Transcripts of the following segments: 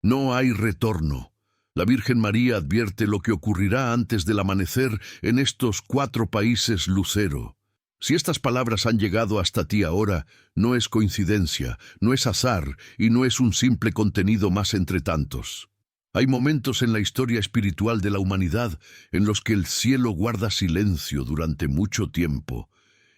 No hay retorno. La Virgen María advierte lo que ocurrirá antes del amanecer en estos 4 países lucero. Si estas palabras han llegado hasta ti ahora, no es coincidencia, no es azar y no es un simple contenido más entre tantos. Hay momentos en la historia espiritual de la humanidad en los que el cielo guarda silencio durante mucho tiempo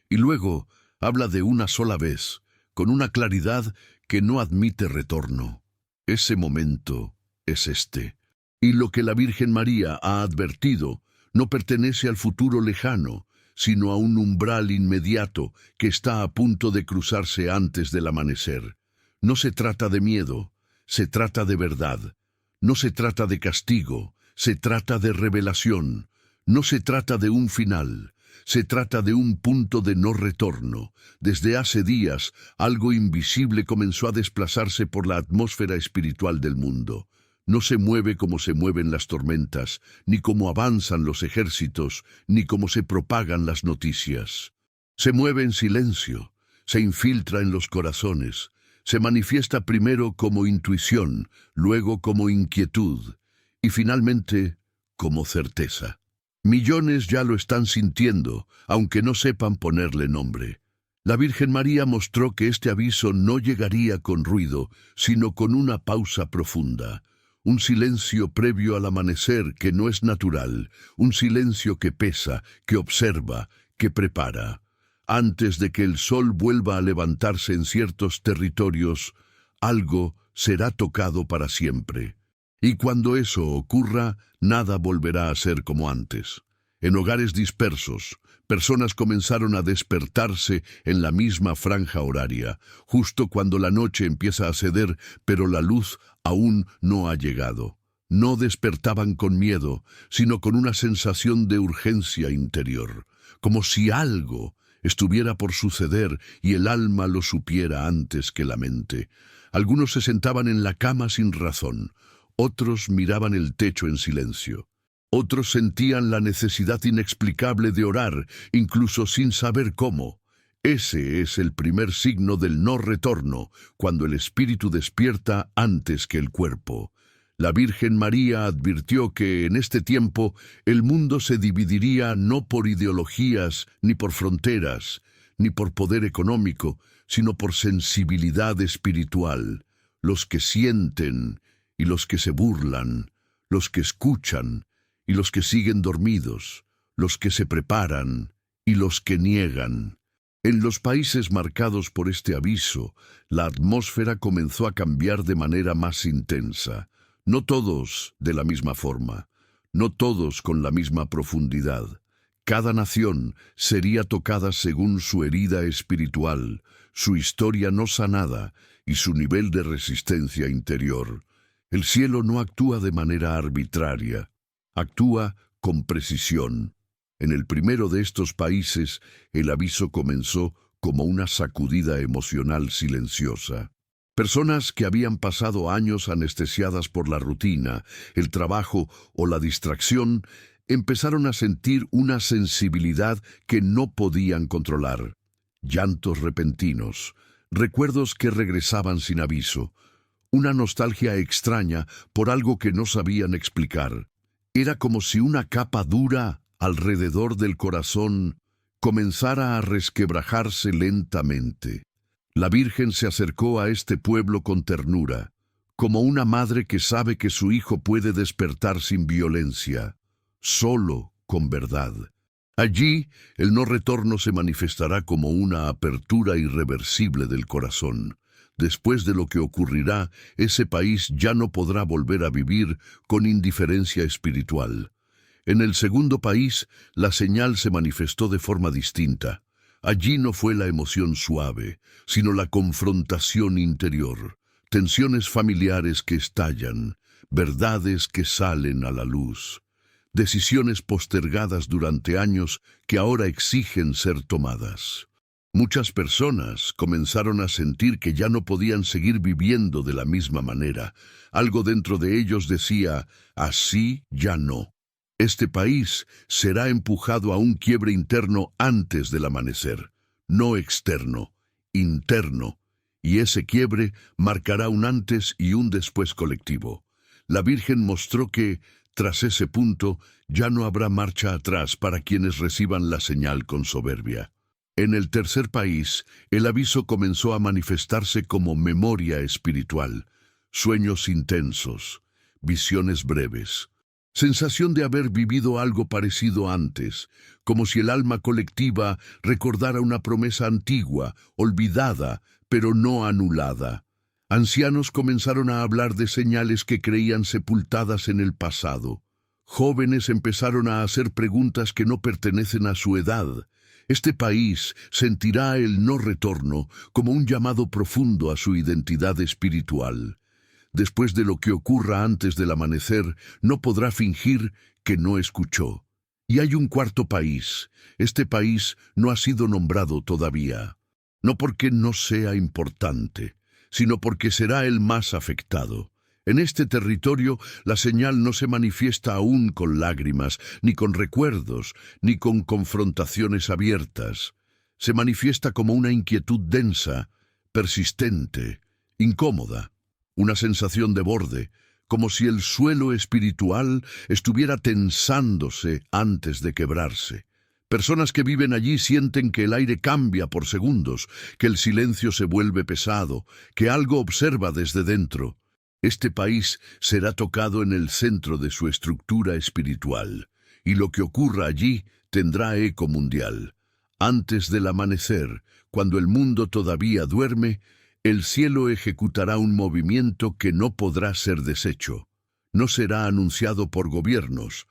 y luego habla de una sola vez, con una claridad que no admite retorno. Ese momento es este. Y lo que la Virgen María ha advertido no pertenece al futuro lejano, sino a un umbral inmediato que está a punto de cruzarse antes del amanecer. No se trata de miedo, se trata de verdad. No se trata de castigo, se trata de revelación. No se trata de un final, se trata de un punto de no retorno. Desde hace días, algo invisible comenzó a desplazarse por la atmósfera espiritual del mundo. No se mueve como se mueven las tormentas, ni como avanzan los ejércitos, ni como se propagan las noticias. Se mueve en silencio, se infiltra en los corazones, se manifiesta primero como intuición, luego como inquietud, y finalmente como certeza. Millones ya lo están sintiendo, aunque no sepan ponerle nombre. La Virgen María mostró que este aviso no llegaría con ruido, sino con una pausa profunda. Un silencio previo al amanecer que no es natural, un silencio que pesa, que observa, que prepara. Antes de que el sol vuelva a levantarse en ciertos territorios, algo será tocado para siempre. Y cuando eso ocurra, nada volverá a ser como antes. En hogares dispersos, personas comenzaron a despertarse en la misma franja horaria, justo cuando la noche empieza a ceder, pero la luz aún no ha llegado. No despertaban con miedo, sino con una sensación de urgencia interior, como si algo estuviera por suceder y el alma lo supiera antes que la mente. Algunos se sentaban en la cama sin razón, otros miraban el techo en silencio. Otros sentían la necesidad inexplicable de orar, incluso sin saber cómo. Ese es el primer signo del no retorno, cuando el espíritu despierta antes que el cuerpo. La Virgen María advirtió que en este tiempo el mundo se dividiría no por ideologías, ni por fronteras, ni por poder económico, sino por sensibilidad espiritual. Los que sienten y los que se burlan, los que escuchan y los que siguen dormidos, los que se preparan y los que niegan. En los países marcados por este aviso, la atmósfera comenzó a cambiar de manera más intensa. No todos de la misma forma, no todos con la misma profundidad. Cada nación sería tocada según su herida espiritual, su historia no sanada y su nivel de resistencia interior. El cielo no actúa de manera arbitraria, actúa con precisión. En el primero de estos países, el aviso comenzó como una sacudida emocional silenciosa. Personas que habían pasado años anestesiadas por la rutina, el trabajo o la distracción, empezaron a sentir una sensibilidad que no podían controlar. Llantos repentinos, recuerdos que regresaban sin aviso, una nostalgia extraña por algo que no sabían explicar. Era como si una capa dura alrededor del corazón comenzara a resquebrajarse lentamente. La Virgen se acercó a este pueblo con ternura, como una madre que sabe que su hijo puede despertar sin violencia, solo con verdad. Allí, el no retorno se manifestará como una apertura irreversible del corazón. Después de lo que ocurrirá, ese país ya no podrá volver a vivir con indiferencia espiritual. En el segundo país, la señal se manifestó de forma distinta. Allí no fue la emoción suave, sino la confrontación interior, tensiones familiares que estallan, verdades que salen a la luz, decisiones postergadas durante años que ahora exigen ser tomadas. Muchas personas comenzaron a sentir que ya no podían seguir viviendo de la misma manera. Algo dentro de ellos decía, así ya no. Este país será empujado a un quiebre interno antes del amanecer, no externo, interno, y ese quiebre marcará un antes y un después colectivo. La Virgen mostró que, tras ese punto, ya no habrá marcha atrás para quienes reciban la señal con soberbia. En el tercer país, el aviso comenzó a manifestarse como memoria espiritual, sueños intensos, visiones breves, sensación de haber vivido algo parecido antes, como si el alma colectiva recordara una promesa antigua, olvidada, pero no anulada. Ancianos comenzaron a hablar de señales que creían sepultadas en el pasado. Jóvenes empezaron a hacer preguntas que no pertenecen a su edad. Este país sentirá el no retorno como un llamado profundo a su identidad espiritual. Después de lo que ocurra antes del amanecer, no podrá fingir que no escuchó. Y hay un cuarto país. Este país no ha sido nombrado todavía. No porque no sea importante, sino porque será el más afectado. En este territorio, la señal no se manifiesta aún con lágrimas, ni con recuerdos, ni con confrontaciones abiertas. Se manifiesta como una inquietud densa, persistente, incómoda, una sensación de borde, como si el suelo espiritual estuviera tensándose antes de quebrarse. Personas que viven allí sienten que el aire cambia por segundos, que el silencio se vuelve pesado, que algo observa desde dentro. Este país será tocado en el centro de su estructura espiritual, y lo que ocurra allí tendrá eco mundial. Antes del amanecer, cuando el mundo todavía duerme, el cielo ejecutará un movimiento que no podrá ser deshecho. No será anunciado por gobiernos,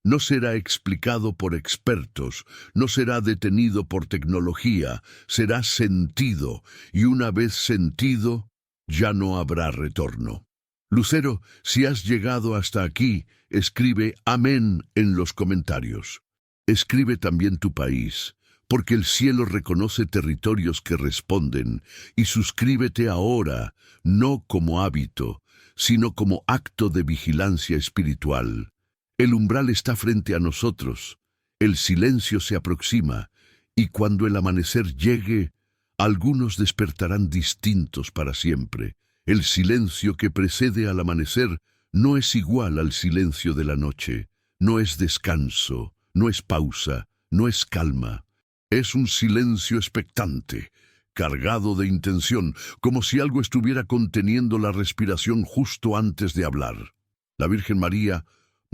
no será explicado por expertos, no será detenido por tecnología, será sentido, y una vez sentido, ya no habrá retorno. Lucero, si has llegado hasta aquí, escribe amén en los comentarios. Escribe también tu país, porque el cielo reconoce territorios que responden, y suscríbete ahora, no como hábito, sino como acto de vigilancia espiritual. El umbral está frente a nosotros, el silencio se aproxima, y cuando el amanecer llegue, algunos despertarán distintos para siempre. El silencio que precede al amanecer no es igual al silencio de la noche, no es descanso, no es pausa, no es calma. Es un silencio expectante, cargado de intención, como si algo estuviera conteniendo la respiración justo antes de hablar. La Virgen María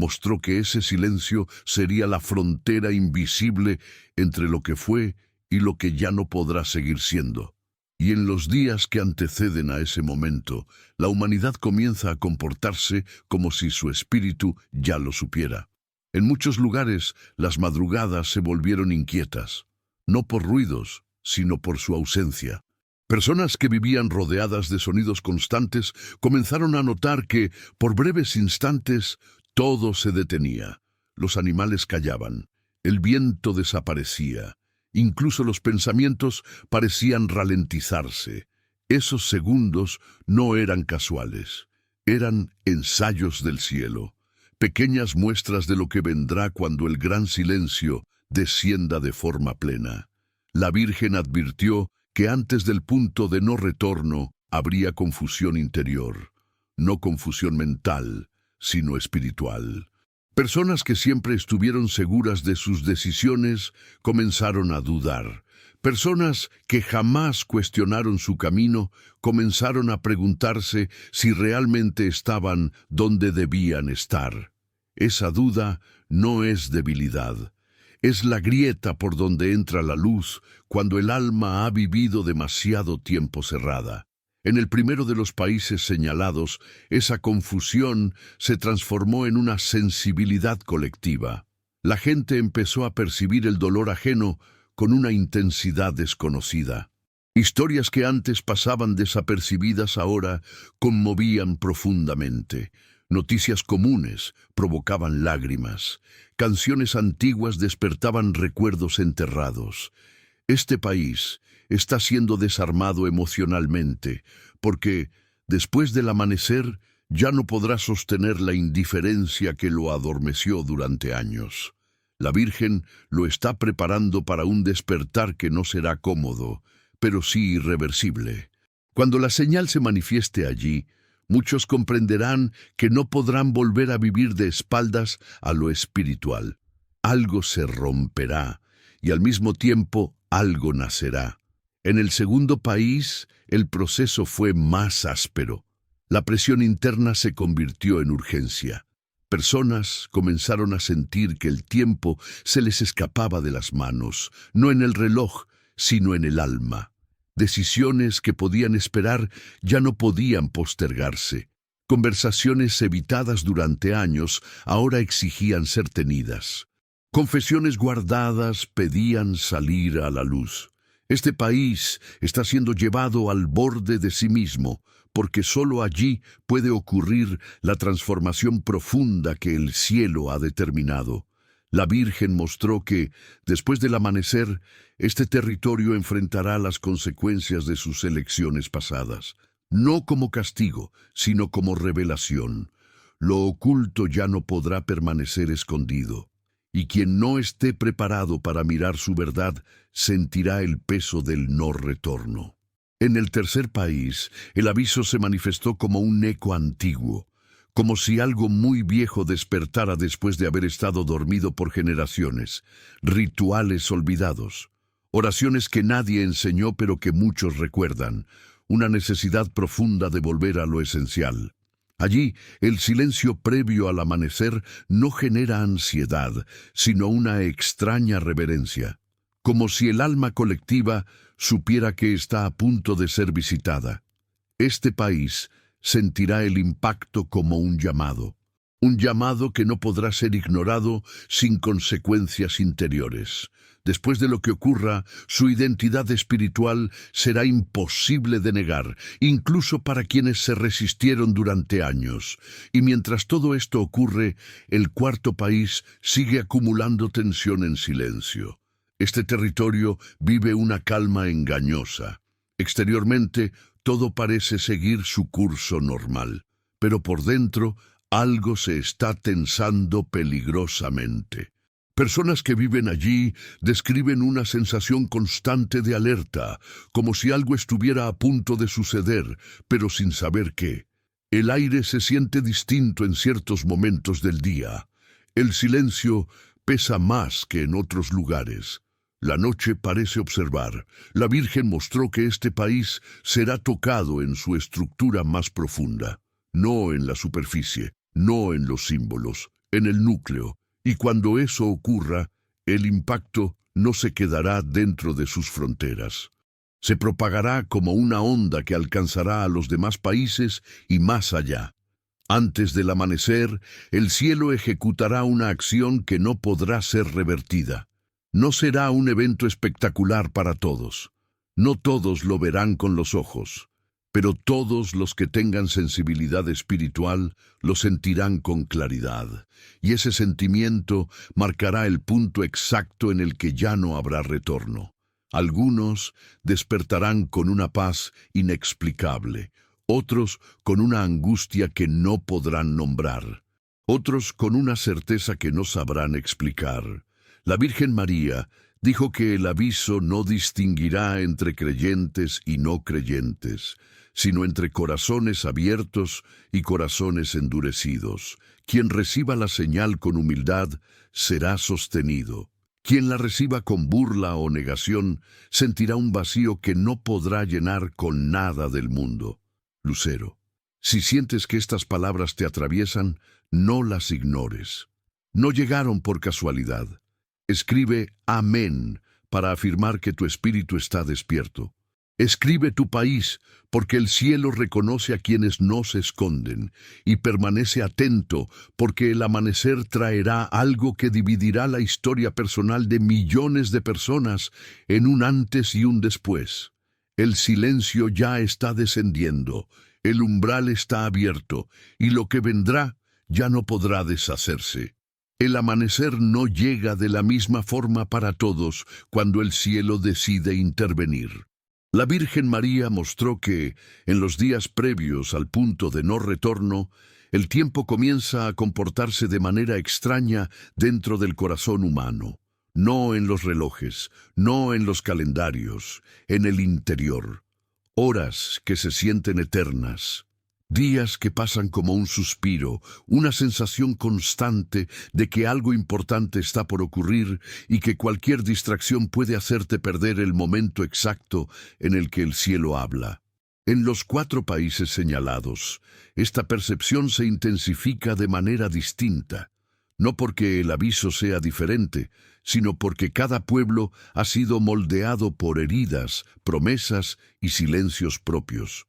mostró que ese silencio sería la frontera invisible entre lo que fue y lo que ya no podrá seguir siendo. Y en los días que anteceden a ese momento, la humanidad comienza a comportarse como si su espíritu ya lo supiera. En muchos lugares, las madrugadas se volvieron inquietas, no por ruidos, sino por su ausencia. Personas que vivían rodeadas de sonidos constantes comenzaron a notar que, por breves instantes, todo se detenía. Los animales callaban, el viento desaparecía. Incluso los pensamientos parecían ralentizarse. Esos segundos no eran casuales, eran ensayos del cielo, pequeñas muestras de lo que vendrá cuando el gran silencio descienda de forma plena. La Virgen advirtió que antes del punto de no retorno habría confusión interior, no confusión mental, sino espiritual. Personas que siempre estuvieron seguras de sus decisiones comenzaron a dudar. Personas que jamás cuestionaron su camino comenzaron a preguntarse si realmente estaban donde debían estar. Esa duda no es debilidad. Es la grieta por donde entra la luz cuando el alma ha vivido demasiado tiempo cerrada. En el primero de los países señalados, esa confusión se transformó en una sensibilidad colectiva. La gente empezó a percibir el dolor ajeno con una intensidad desconocida. Historias que antes pasaban desapercibidas ahora conmovían profundamente. Noticias comunes provocaban lágrimas. Canciones antiguas despertaban recuerdos enterrados. Este país está siendo desarmado emocionalmente, porque, después del amanecer, ya no podrá sostener la indiferencia que lo adormeció durante años. La Virgen lo está preparando para un despertar que no será cómodo, pero sí irreversible. Cuando la señal se manifieste allí, muchos comprenderán que no podrán volver a vivir de espaldas a lo espiritual. Algo se romperá y al mismo tiempo algo nacerá. En el segundo país, el proceso fue más áspero. La presión interna se convirtió en urgencia. Personas comenzaron a sentir que el tiempo se les escapaba de las manos, no en el reloj, sino en el alma. Decisiones que podían esperar ya no podían postergarse. Conversaciones evitadas durante años ahora exigían ser tenidas. Confesiones guardadas pedían salir a la luz. Este país está siendo llevado al borde de sí mismo, porque solo allí puede ocurrir la transformación profunda que el cielo ha determinado. La Virgen mostró que, después del amanecer, este territorio enfrentará las consecuencias de sus elecciones pasadas, no como castigo, sino como revelación. Lo oculto ya no podrá permanecer escondido, y quien no esté preparado para mirar su verdad sentirá el peso del no retorno. En el tercer país, el aviso se manifestó como un eco antiguo, como si algo muy viejo despertara después de haber estado dormido por generaciones, rituales olvidados, oraciones que nadie enseñó pero que muchos recuerdan, una necesidad profunda de volver a lo esencial. Allí, el silencio previo al amanecer no genera ansiedad, sino una extraña reverencia, como si el alma colectiva supiera que está a punto de ser visitada. Este país sentirá el impacto como un llamado que no podrá ser ignorado sin consecuencias interiores. Después de lo que ocurra, su identidad espiritual será imposible de negar, incluso para quienes se resistieron durante años. Y mientras todo esto ocurre, el cuarto país sigue acumulando tensión en silencio. Este territorio vive una calma engañosa. Exteriormente, todo parece seguir su curso normal, pero por dentro algo se está tensando peligrosamente. Personas que viven allí describen una sensación constante de alerta, como si algo estuviera a punto de suceder, pero sin saber qué. El aire se siente distinto en ciertos momentos del día. El silencio pesa más que en otros lugares. La noche parece observar. La Virgen mostró que este país será tocado en su estructura más profunda, no en la superficie, no en los símbolos, en el núcleo. Y cuando eso ocurra, el impacto no se quedará dentro de sus fronteras. Se propagará como una onda que alcanzará a los demás países y más allá. Antes del amanecer, el cielo ejecutará una acción que no podrá ser revertida. No será un evento espectacular para todos. No todos lo verán con los ojos, pero todos los que tengan sensibilidad espiritual lo sentirán con claridad, y ese sentimiento marcará el punto exacto en el que ya no habrá retorno. Algunos despertarán con una paz inexplicable, otros con una angustia que no podrán nombrar, otros con una certeza que no sabrán explicar. La Virgen María dijo que el aviso no distinguirá entre creyentes y no creyentes, sino entre corazones abiertos y corazones endurecidos. Quien reciba la señal con humildad será sostenido. Quien la reciba con burla o negación sentirá un vacío que no podrá llenar con nada del mundo. Lucero, si sientes que estas palabras te atraviesan, no las ignores. No llegaron por casualidad. Escribe Amén para afirmar que tu espíritu está despierto. Escribe tu país, porque el cielo reconoce a quienes no se esconden, y permanece atento, porque el amanecer traerá algo que dividirá la historia personal de millones de personas en un antes y un después. El silencio ya está descendiendo, el umbral está abierto, y lo que vendrá ya no podrá deshacerse. El amanecer no llega de la misma forma para todos cuando el cielo decide intervenir. La Virgen María mostró que, en los días previos al punto de no retorno, el tiempo comienza a comportarse de manera extraña dentro del corazón humano, no en los relojes, no en los calendarios, en el interior. Horas que se sienten eternas. Días que pasan como un suspiro, una sensación constante de que algo importante está por ocurrir y que cualquier distracción puede hacerte perder el momento exacto en el que el cielo habla. En los 4 países señalados, esta percepción se intensifica de manera distinta, no porque el aviso sea diferente, sino porque cada pueblo ha sido moldeado por heridas, promesas y silencios propios.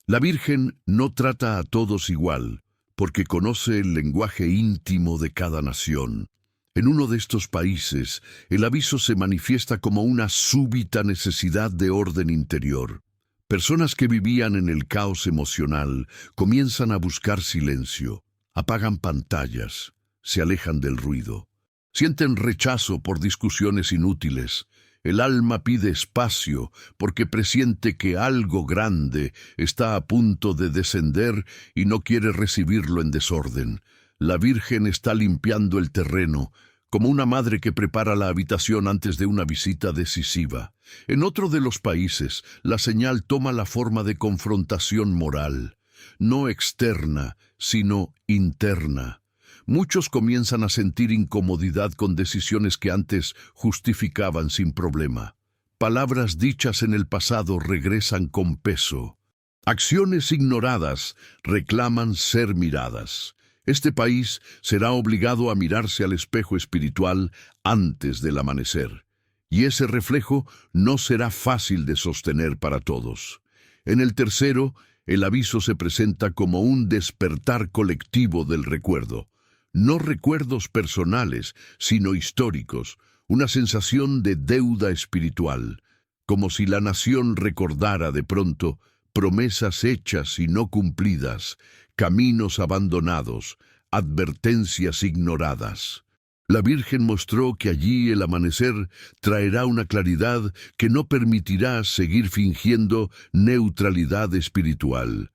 La Virgen no trata a todos igual, porque conoce el lenguaje íntimo de cada nación. En uno de estos países, el aviso se manifiesta como una súbita necesidad de orden interior. Personas que vivían en el caos emocional comienzan a buscar silencio, apagan pantallas, se alejan del ruido. Sienten rechazo por discusiones inútiles. El alma pide espacio porque presiente que algo grande está a punto de descender y no quiere recibirlo en desorden. La Virgen está limpiando el terreno, como una madre que prepara la habitación antes de una visita decisiva. En otro de los países, la señal toma la forma de confrontación moral, no externa, sino interna. Muchos comienzan a sentir incomodidad con decisiones que antes justificaban sin problema. Palabras dichas en el pasado regresan con peso. Acciones ignoradas reclaman ser miradas. Este país será obligado a mirarse al espejo espiritual antes del amanecer, y ese reflejo no será fácil de sostener para todos. En el tercero, el aviso se presenta como un despertar colectivo del recuerdo. No recuerdos personales, sino históricos, una sensación de deuda espiritual, como si la nación recordara de pronto promesas hechas y no cumplidas, caminos abandonados, advertencias ignoradas. La Virgen mostró que allí el amanecer traerá una claridad que no permitirá seguir fingiendo neutralidad espiritual.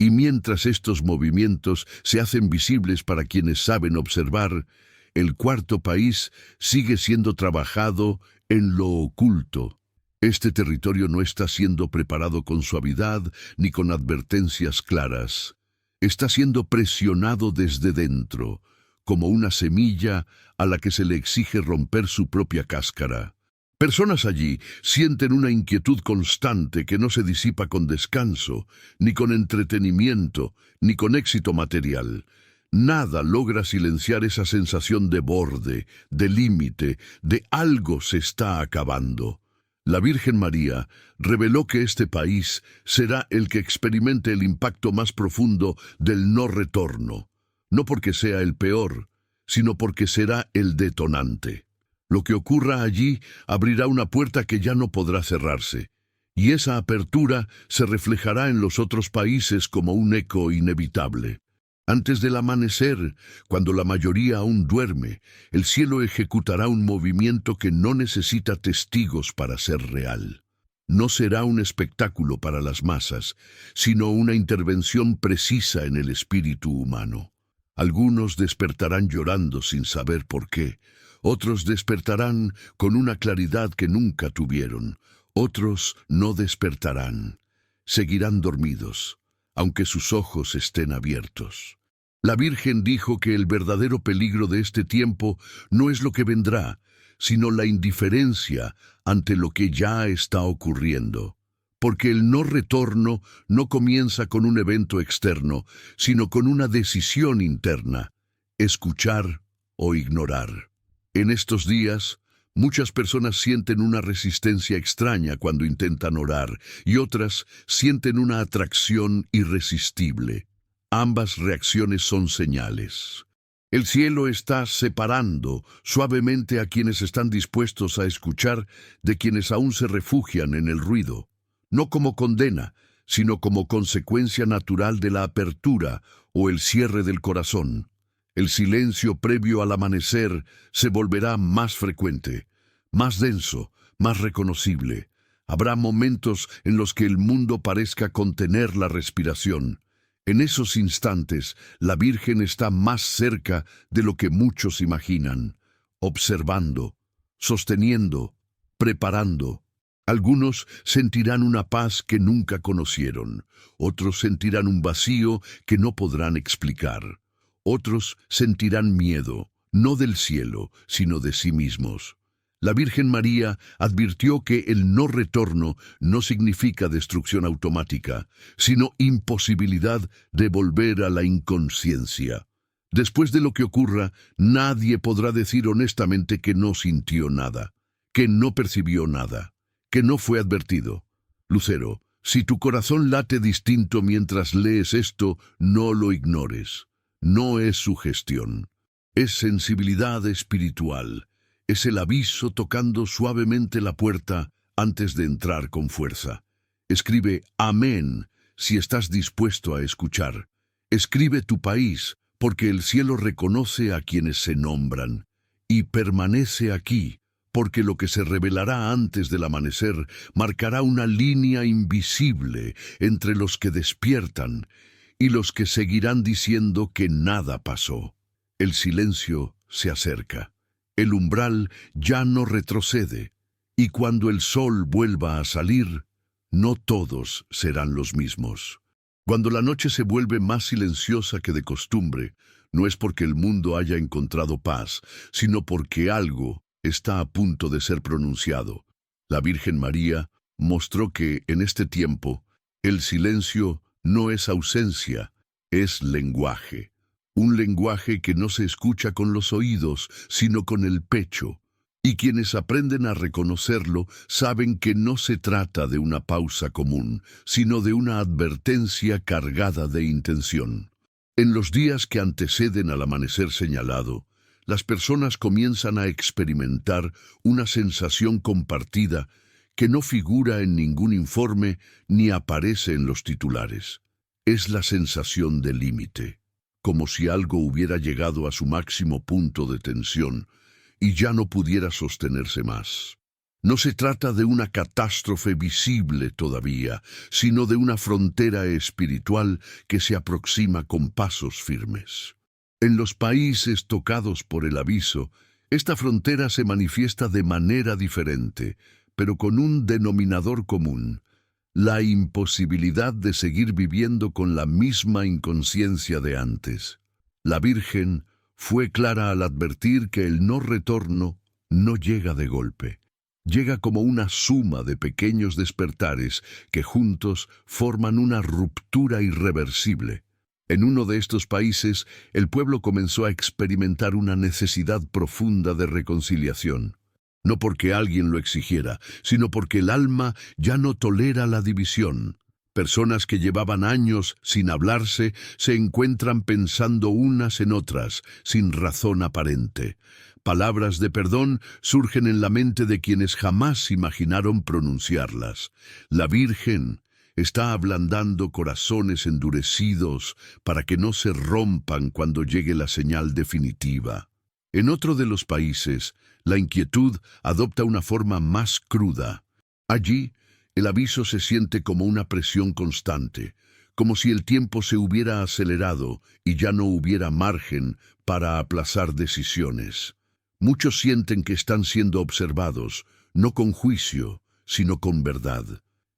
Y mientras estos movimientos se hacen visibles para quienes saben observar, el 4.º país sigue siendo trabajado en lo oculto. Este territorio no está siendo preparado con suavidad ni con advertencias claras. Está siendo presionado desde dentro, como una semilla a la que se le exige romper su propia cáscara. Personas allí sienten una inquietud constante que no se disipa con descanso, ni con entretenimiento, ni con éxito material. Nada logra silenciar esa sensación de borde, de límite, de algo se está acabando. La Virgen María reveló que este país será el que experimente el impacto más profundo del no retorno, no porque sea el peor, sino porque será el detonante. Lo que ocurra allí abrirá una puerta que ya no podrá cerrarse, y esa apertura se reflejará en los otros países como un eco inevitable. Antes del amanecer, cuando la mayoría aún duerme, el cielo ejecutará un movimiento que no necesita testigos para ser real. No será un espectáculo para las masas, sino una intervención precisa en el espíritu humano. Algunos despertarán llorando sin saber por qué. Otros despertarán con una claridad que nunca tuvieron. Otros no despertarán. Seguirán dormidos, aunque sus ojos estén abiertos. La Virgen dijo que el verdadero peligro de este tiempo no es lo que vendrá, sino la indiferencia ante lo que ya está ocurriendo. Porque el no retorno no comienza con un evento externo, sino con una decisión interna: escuchar o ignorar. En estos días, muchas personas sienten una resistencia extraña cuando intentan orar, y otras sienten una atracción irresistible. Ambas reacciones son señales. El cielo está separando suavemente a quienes están dispuestos a escuchar de quienes aún se refugian en el ruido, no como condena, sino como consecuencia natural de la apertura o el cierre del corazón. El silencio previo al amanecer se volverá más frecuente, más denso, más reconocible. Habrá momentos en los que el mundo parezca contener la respiración. En esos instantes, la Virgen está más cerca de lo que muchos imaginan, observando, sosteniendo, preparando. Algunos sentirán una paz que nunca conocieron, otros sentirán un vacío que no podrán explicar, otros sentirán miedo, no del cielo, sino de sí mismos. La Virgen María advirtió que el no retorno no significa destrucción automática, sino imposibilidad de volver a la inconsciencia. Después de lo que ocurra, nadie podrá decir honestamente que no sintió nada, que no percibió nada, que no fue advertido. Lucero, si tu corazón late distinto mientras lees esto, no lo ignores. No es sugestión, es sensibilidad espiritual. Es el aviso tocando suavemente la puerta antes de entrar con fuerza. Escribe amén si estás dispuesto a escuchar. Escribe tu país, porque el cielo reconoce a quienes se nombran. Y permanece aquí, porque lo que se revelará antes del amanecer marcará una línea invisible entre los que despiertan y los que seguirán diciendo que nada pasó. El silencio se acerca. El umbral ya no retrocede, y cuando el sol vuelva a salir, no todos serán los mismos. Cuando la noche se vuelve más silenciosa que de costumbre, no es porque el mundo haya encontrado paz, sino porque algo está a punto de ser pronunciado. La Virgen María mostró que, en este tiempo, el silencio no es ausencia, es lenguaje. Un lenguaje que no se escucha con los oídos, sino con el pecho. Y quienes aprenden a reconocerlo saben que no se trata de una pausa común, sino de una advertencia cargada de intención. En los días que anteceden al amanecer señalado, las personas comienzan a experimentar una sensación compartida que no figura en ningún informe ni aparece en los titulares. Es la sensación de límite, como si algo hubiera llegado a su máximo punto de tensión y ya no pudiera sostenerse más. No se trata de una catástrofe visible todavía, sino de una frontera espiritual que se aproxima con pasos firmes. En los países tocados por el aviso, esta frontera se manifiesta de manera diferente, pero con un denominador común: la imposibilidad de seguir viviendo con la misma inconsciencia de antes. La Virgen fue clara al advertir que el no retorno no llega de golpe. Llega como una suma de pequeños despertares que juntos forman una ruptura irreversible. En uno de estos países, el pueblo comenzó a experimentar una necesidad profunda de reconciliación. No porque alguien lo exigiera, sino porque el alma ya no tolera la división. Personas que llevaban años sin hablarse se encuentran pensando unas en otras, sin razón aparente. Palabras de perdón surgen en la mente de quienes jamás imaginaron pronunciarlas. La Virgen está ablandando corazones endurecidos para que no se rompan cuando llegue la señal definitiva. En otro de los países, la inquietud adopta una forma más cruda. Allí, el aviso se siente como una presión constante, como si el tiempo se hubiera acelerado y ya no hubiera margen para aplazar decisiones. Muchos sienten que están siendo observados, no con juicio, sino con verdad.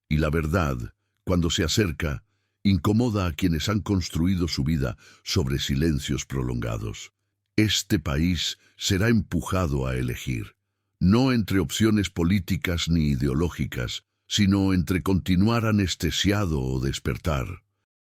Y la verdad, cuando se acerca, incomoda a quienes han construido su vida sobre silencios prolongados. Este país será empujado a elegir, no entre opciones políticas ni ideológicas, sino entre continuar anestesiado o despertar.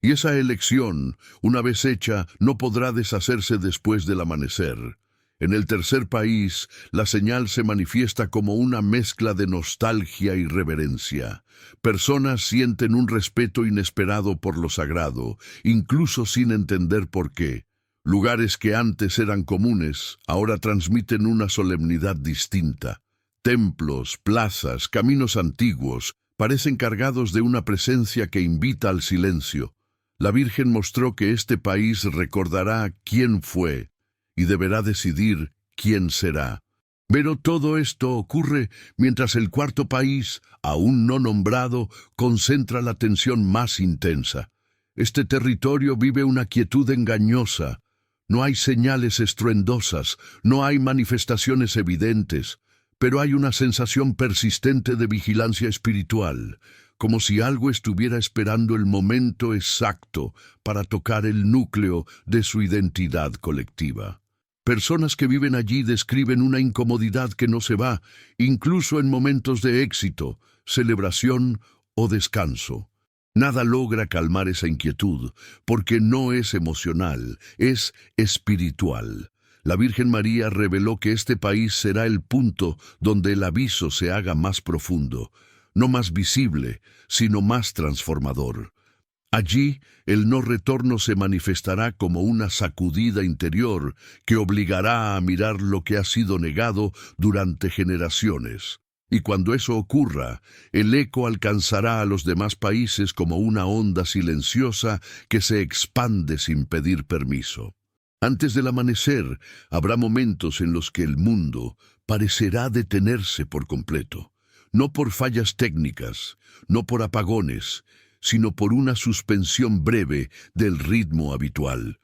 Y esa elección, una vez hecha, no podrá deshacerse después del amanecer. En el tercer país, la señal se manifiesta como una mezcla de nostalgia y reverencia. Personas sienten un respeto inesperado por lo sagrado, incluso sin entender por qué. Lugares que antes eran comunes, ahora transmiten una solemnidad distinta. Templos, plazas, caminos antiguos, parecen cargados de una presencia que invita al silencio. La Virgen mostró que este país recordará quién fue y deberá decidir quién será. Pero todo esto ocurre mientras el cuarto país, aún no nombrado, concentra la tensión más intensa. Este territorio vive una quietud engañosa. No hay señales estruendosas, no hay manifestaciones evidentes, Pero hay una sensación persistente de vigilancia espiritual, como si algo estuviera esperando el momento exacto para tocar el núcleo de su identidad colectiva. Personas que viven allí describen una incomodidad que no se va, incluso en momentos de éxito, celebración o descanso. Nada logra calmar esa inquietud, porque no es emocional, es espiritual. La Virgen María reveló que este país será el punto donde el aviso se haga más profundo, no más visible, sino más transformador. Allí, el no retorno se manifestará como una sacudida interior que obligará a mirar lo que ha sido negado durante generaciones. Y cuando eso ocurra, el eco alcanzará a los demás países como una onda silenciosa que se expande sin pedir permiso. Antes del amanecer, habrá momentos en los que el mundo parecerá detenerse por completo, no por fallas técnicas, no por apagones, sino por una suspensión breve del ritmo habitual.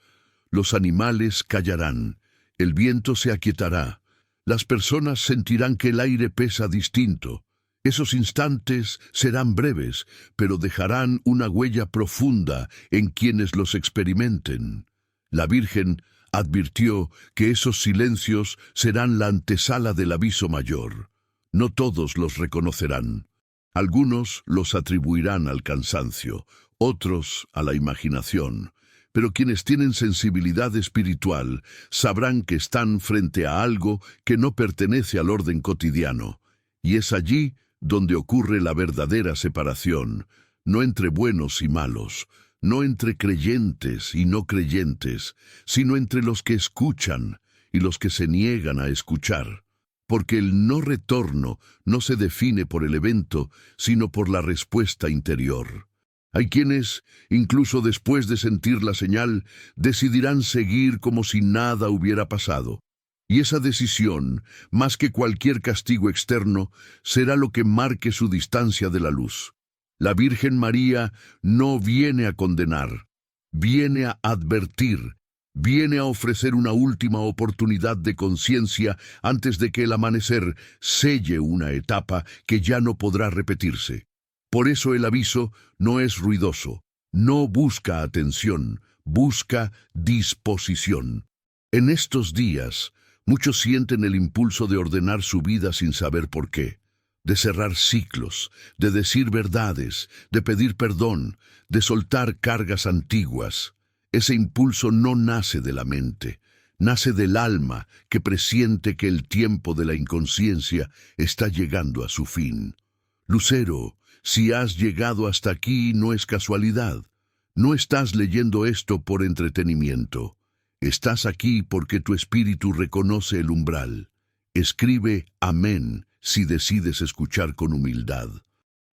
Los animales callarán, el viento se aquietará, las personas sentirán que el aire pesa distinto. Esos instantes serán breves, pero dejarán una huella profunda en quienes los experimenten. La Virgen advirtió que esos silencios serán la antesala del aviso mayor. No todos los reconocerán. Algunos los atribuirán al cansancio, otros a la imaginación, pero quienes tienen sensibilidad espiritual sabrán que están frente a algo que no pertenece al orden cotidiano, y es allí donde ocurre la verdadera separación, no entre buenos y malos, no entre creyentes y no creyentes, sino entre los que escuchan y los que se niegan a escuchar. Porque el no retorno no se define por el evento, sino por la respuesta interior. Hay quienes, incluso después de sentir la señal, decidirán seguir como si nada hubiera pasado. Y esa decisión, más que cualquier castigo externo, será lo que marque su distancia de la luz. La Virgen María no viene a condenar, viene a advertir, viene a ofrecer una última oportunidad de conciencia antes de que el amanecer selle una etapa que ya no podrá repetirse. Por eso el aviso no es ruidoso, no busca atención, busca disposición. En estos días, muchos sienten el impulso de ordenar su vida sin saber por qué, de cerrar ciclos, de decir verdades, de pedir perdón, de soltar cargas antiguas. Ese impulso no nace de la mente, nace del alma que presiente que el tiempo de la inconsciencia está llegando a su fin. Lucero, si has llegado hasta aquí no es casualidad. No estás leyendo esto por entretenimiento. Estás aquí porque tu espíritu reconoce el umbral. Escribe amén si decides escuchar con humildad.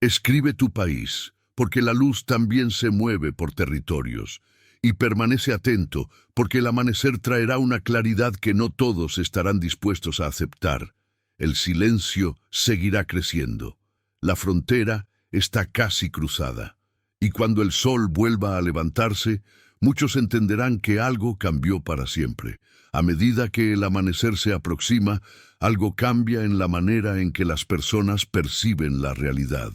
Escribe tu país, porque la luz también se mueve por territorios. Y permanece atento, porque el amanecer traerá una claridad que no todos estarán dispuestos a aceptar. El silencio seguirá creciendo. La frontera está casi cruzada. Y cuando el sol vuelva a levantarse, muchos entenderán que algo cambió para siempre. A medida que el amanecer se aproxima, algo cambia en la manera en que las personas perciben la realidad.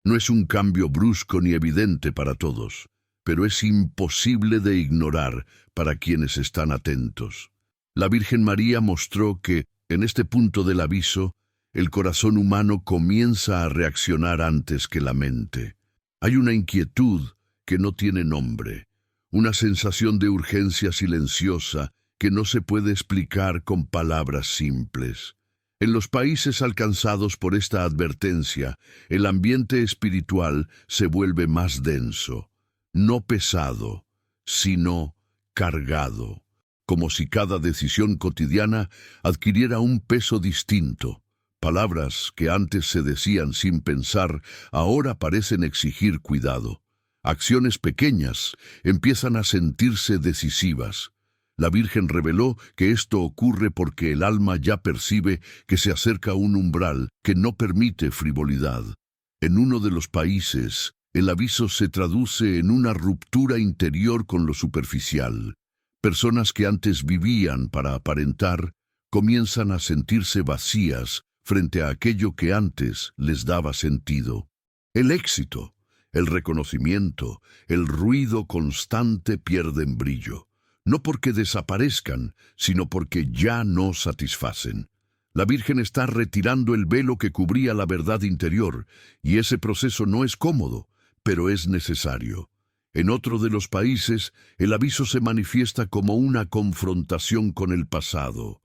No es un cambio brusco ni evidente para todos, pero es imposible de ignorar para quienes están atentos. La Virgen María mostró que, en este punto del aviso, el corazón humano comienza a reaccionar antes que la mente. Hay una inquietud que no tiene nombre, una sensación de urgencia silenciosa que no se puede explicar con palabras simples. En los países alcanzados por esta advertencia, el ambiente espiritual se vuelve más denso, no pesado, sino cargado, como si cada decisión cotidiana adquiriera un peso distinto. Palabras que antes se decían sin pensar, ahora parecen exigir cuidado. Acciones pequeñas empiezan a sentirse decisivas. La Virgen reveló que esto ocurre porque el alma ya percibe que se acerca a un umbral que no permite frivolidad. En uno de los países, el aviso se traduce en una ruptura interior con lo superficial. Personas que antes vivían para aparentar, comienzan a sentirse vacías frente a aquello que antes les daba sentido. El éxito, el reconocimiento, el ruido constante pierden brillo, no porque desaparezcan, sino porque ya no satisfacen. La Virgen está retirando el velo que cubría la verdad interior, y ese proceso no es cómodo, pero es necesario. En otro de los países, el aviso se manifiesta como una confrontación con el pasado.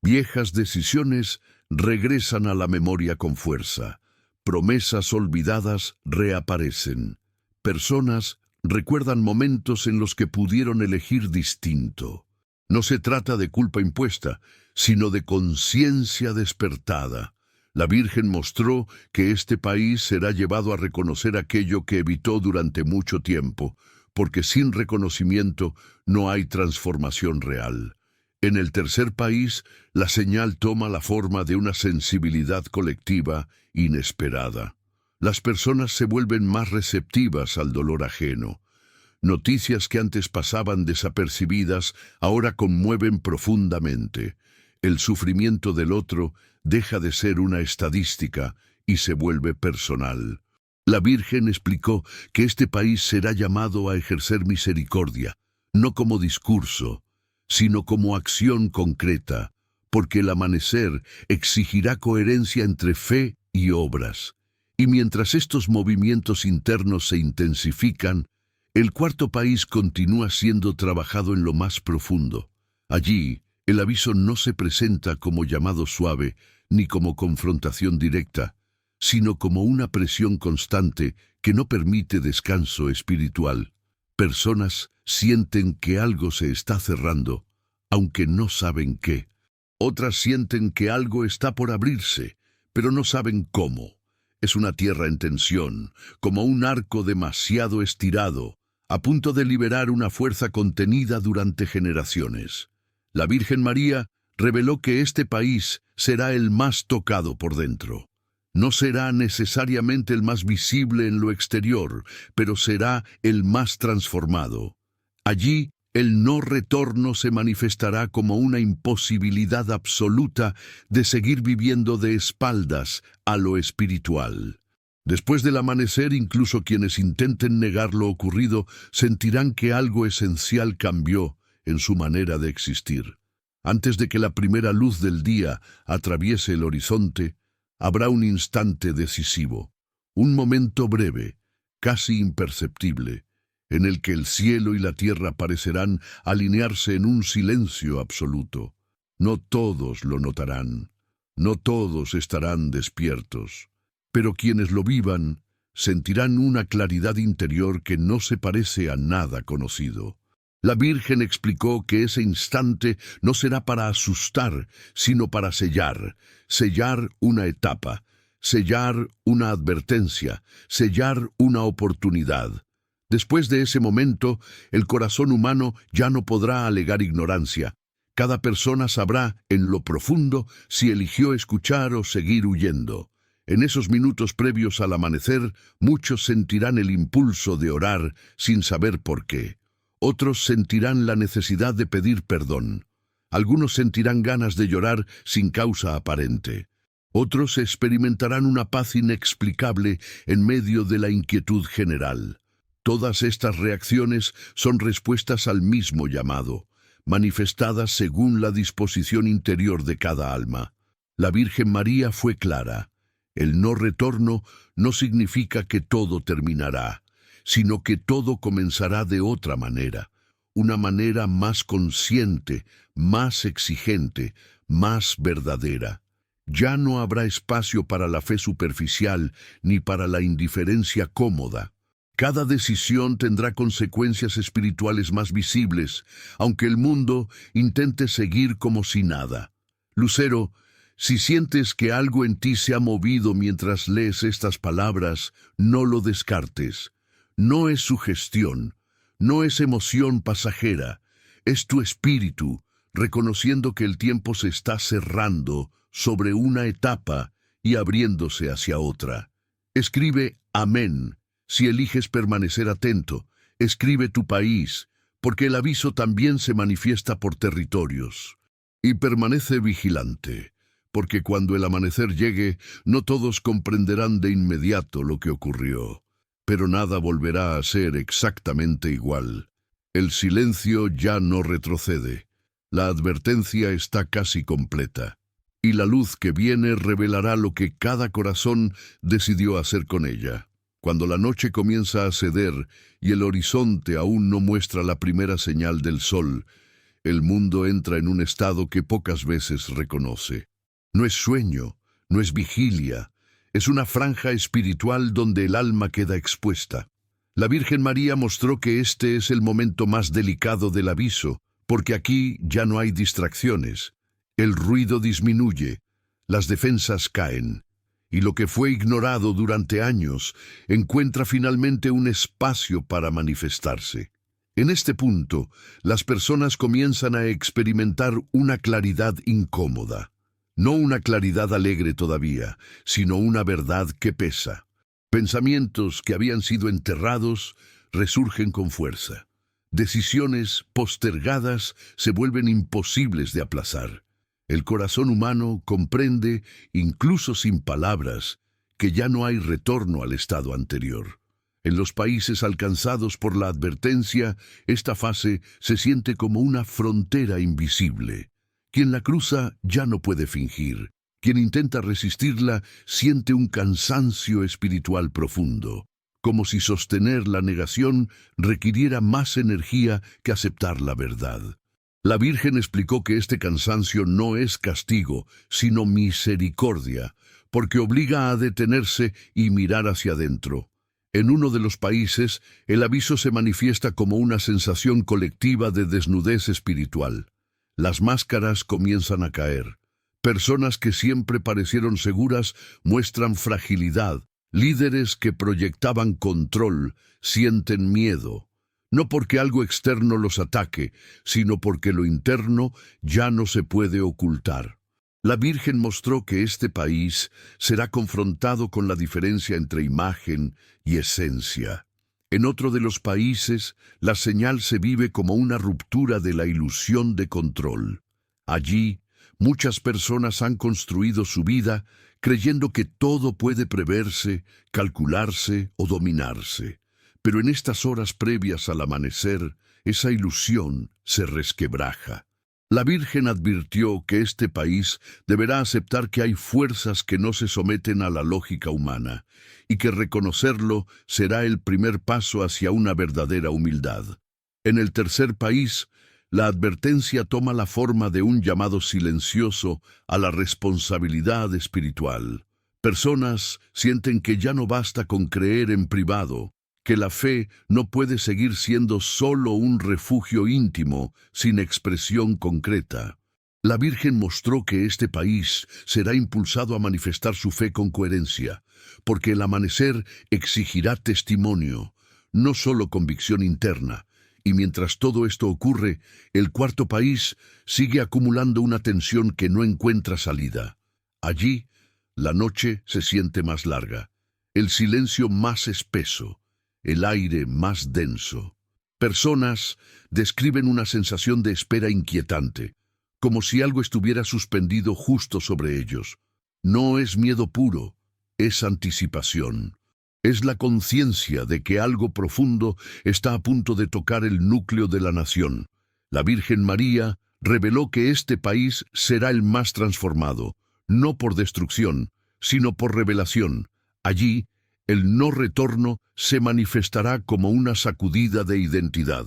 Viejas decisiones regresan a la memoria con fuerza. Promesas olvidadas reaparecen. Personas recuerdan momentos en los que pudieron elegir distinto. No se trata de culpa impuesta, sino de conciencia despertada. La Virgen mostró que este país será llevado a reconocer aquello que evitó durante mucho tiempo, porque sin reconocimiento no hay transformación real. En el tercer país, la señal toma la forma de una sensibilidad colectiva inesperada. Las personas se vuelven más receptivas al dolor ajeno. Noticias que antes pasaban desapercibidas ahora conmueven profundamente. El sufrimiento del otro deja de ser una estadística y se vuelve personal. La Virgen explicó que este país será llamado a ejercer misericordia, no como discurso, sino como acción concreta, porque el amanecer exigirá coherencia entre fe y obras. Y mientras estos movimientos internos se intensifican, el cuarto país continúa siendo trabajado en lo más profundo. Allí, el aviso no se presenta como llamado suave ni como confrontación directa, sino como una presión constante que no permite descanso espiritual. Personas sienten que algo se está cerrando, aunque no saben qué. Otras sienten que algo está por abrirse, pero no saben cómo. Es una tierra en tensión, como un arco demasiado estirado, a punto de liberar una fuerza contenida durante generaciones. La Virgen María reveló que este país será el más tocado por dentro. No será necesariamente el más visible en lo exterior, pero será el más transformado. Allí, el no retorno se manifestará como una imposibilidad absoluta de seguir viviendo de espaldas a lo espiritual. Después del amanecer, incluso quienes intenten negar lo ocurrido sentirán que algo esencial cambió en su manera de existir. Antes de que la primera luz del día atraviese el horizonte, habrá un instante decisivo, un momento breve, casi imperceptible, en el que el cielo y la tierra parecerán alinearse en un silencio absoluto. No todos lo notarán, no todos estarán despiertos, pero quienes lo vivan sentirán una claridad interior que no se parece a nada conocido. La Virgen explicó que ese instante no será para asustar, sino para sellar una etapa, sellar una advertencia, sellar una oportunidad. Después de ese momento, el corazón humano ya no podrá alegar ignorancia. Cada persona sabrá, en lo profundo, si eligió escuchar o seguir huyendo. En esos minutos previos al amanecer, muchos sentirán el impulso de orar sin saber por qué. Otros sentirán la necesidad de pedir perdón. Algunos sentirán ganas de llorar sin causa aparente. Otros experimentarán una paz inexplicable en medio de la inquietud general. Todas estas reacciones son respuestas al mismo llamado, manifestadas según la disposición interior de cada alma. La Virgen María fue clara. El no retorno no significa que todo terminará, sino que todo comenzará de otra manera, una manera más consciente, más exigente, más verdadera. Ya no habrá espacio para la fe superficial ni para la indiferencia cómoda. Cada decisión tendrá consecuencias espirituales más visibles, aunque el mundo intente seguir como si nada. Lucero, si sientes que algo en ti se ha movido mientras lees estas palabras, no lo descartes. No es sugestión, no es emoción pasajera, es tu espíritu, reconociendo que el tiempo se está cerrando sobre una etapa y abriéndose hacia otra. Escribe amén. Si eliges permanecer atento, escribe tu país, porque el aviso también se manifiesta por territorios. Y permanece vigilante, porque cuando el amanecer llegue, no todos comprenderán de inmediato lo que ocurrió, pero nada volverá a ser exactamente igual. El silencio ya no retrocede. La advertencia está casi completa, y la luz que viene revelará lo que cada corazón decidió hacer con ella. Cuando la noche comienza a ceder y el horizonte aún no muestra la primera señal del sol, el mundo entra en un estado que pocas veces reconoce. No es sueño, no es vigilia, es una franja espiritual donde el alma queda expuesta. La Virgen María mostró que este es el momento más delicado del aviso, porque aquí ya no hay distracciones. El ruido disminuye, las defensas caen, y lo que fue ignorado durante años encuentra finalmente un espacio para manifestarse. En este punto, las personas comienzan a experimentar una claridad incómoda. No una claridad alegre todavía, sino una verdad que pesa. Pensamientos que habían sido enterrados resurgen con fuerza. Decisiones postergadas se vuelven imposibles de aplazar. El corazón humano comprende, incluso sin palabras, que ya no hay retorno al estado anterior. En los países alcanzados por la advertencia, esta fase se siente como una frontera invisible. Quien la cruza ya no puede fingir. Quien intenta resistirla siente un cansancio espiritual profundo, como si sostener la negación requiriera más energía que aceptar la verdad. La Virgen explicó que este cansancio no es castigo, sino misericordia, porque obliga a detenerse y mirar hacia adentro. En uno de los países, el aviso se manifiesta como una sensación colectiva de desnudez espiritual. Las máscaras comienzan a caer. Personas que siempre parecieron seguras muestran fragilidad. Líderes que proyectaban control sienten miedo. No porque algo externo los ataque, sino porque lo interno ya no se puede ocultar. La Virgen mostró que este país será confrontado con la diferencia entre imagen y esencia. En otro de los países, la señal se vive como una ruptura de la ilusión de control. Allí, muchas personas han construido su vida creyendo que todo puede preverse, calcularse o dominarse. Pero en estas horas previas al amanecer, esa ilusión se resquebraja. La Virgen advirtió que este país deberá aceptar que hay fuerzas que no se someten a la lógica humana, y que reconocerlo será el primer paso hacia una verdadera humildad. En el tercer país, la advertencia toma la forma de un llamado silencioso a la responsabilidad espiritual. Personas sienten que ya no basta con creer en privado, que la fe no puede seguir siendo solo un refugio íntimo, sin expresión concreta. La Virgen mostró que este país será impulsado a manifestar su fe con coherencia, porque el amanecer exigirá testimonio, no solo convicción interna. Y mientras todo esto ocurre, el cuarto país sigue acumulando una tensión que no encuentra salida. Allí, la noche se siente más larga, el silencio más espeso, el aire más denso. Personas describen una sensación de espera inquietante, como si algo estuviera suspendido justo sobre ellos. No es miedo puro, es anticipación. Es la conciencia de que algo profundo está a punto de tocar el núcleo de la nación. La Virgen María reveló que este país será el más transformado, no por destrucción, sino por revelación. Allí, el no retorno se manifestará como una sacudida de identidad.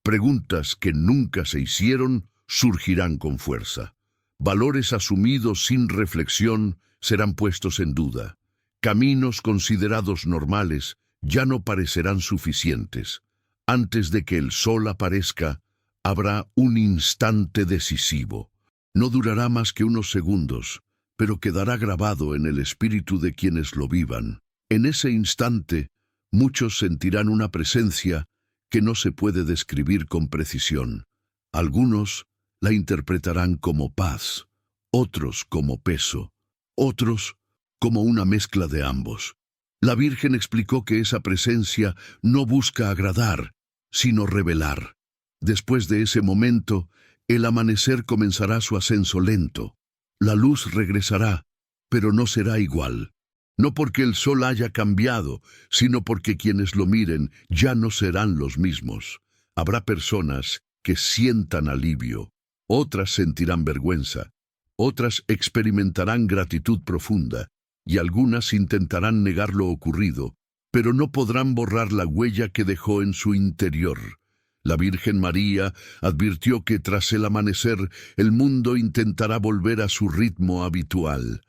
Preguntas que nunca se hicieron surgirán con fuerza. Valores asumidos sin reflexión serán puestos en duda. Caminos considerados normales ya no parecerán suficientes. Antes de que el sol aparezca, habrá un instante decisivo. No durará más que unos segundos, pero quedará grabado en el espíritu de quienes lo vivan. En ese instante, muchos sentirán una presencia que no se puede describir con precisión. Algunos la interpretarán como paz, otros como peso, otros como una mezcla de ambos. La Virgen explicó que esa presencia no busca agradar, sino revelar. Después de ese momento, el amanecer comenzará su ascenso lento. La luz regresará, pero no será igual. No porque el sol haya cambiado, sino porque quienes lo miren ya no serán los mismos. Habrá personas que sientan alivio, otras sentirán vergüenza, otras experimentarán gratitud profunda, y algunas intentarán negar lo ocurrido, pero no podrán borrar la huella que dejó en su interior. La Virgen María advirtió que tras el amanecer el mundo intentará volver a su ritmo habitual.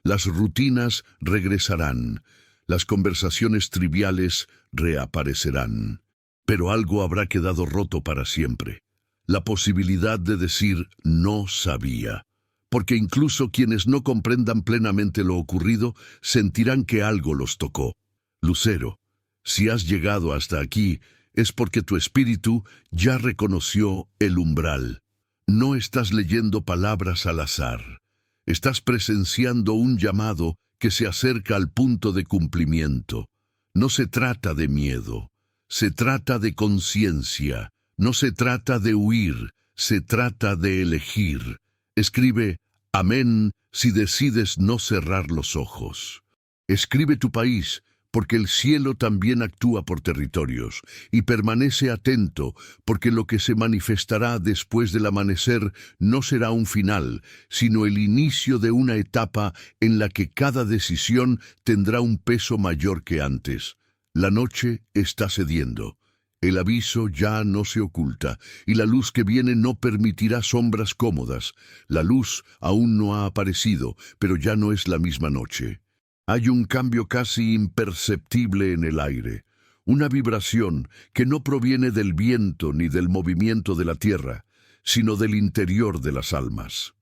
Las rutinas regresarán, las conversaciones triviales reaparecerán. Pero algo habrá quedado roto para siempre: la posibilidad de decir no sabía. Porque incluso quienes no comprendan plenamente lo ocurrido sentirán que algo los tocó. Lucero, si has llegado hasta aquí, es porque tu espíritu ya reconoció el umbral. No estás leyendo palabras al azar. Estás presenciando un llamado que se acerca al punto de cumplimiento. No se trata de miedo, se trata de conciencia. No se trata de huir, se trata de elegir. Escribe amén si decides no cerrar los ojos. Escribe tu país, porque el cielo también actúa por territorios, y permanece atento, porque lo que se manifestará después del amanecer no será un final, sino el inicio de una etapa en la que cada decisión tendrá un peso mayor que antes. La noche está cediendo. El aviso ya no se oculta, y la luz que viene no permitirá sombras cómodas. La luz aún no ha aparecido, pero ya no es la misma noche. Hay un cambio casi imperceptible en el aire, una vibración que no proviene del viento ni del movimiento de la tierra, sino del interior de las almas.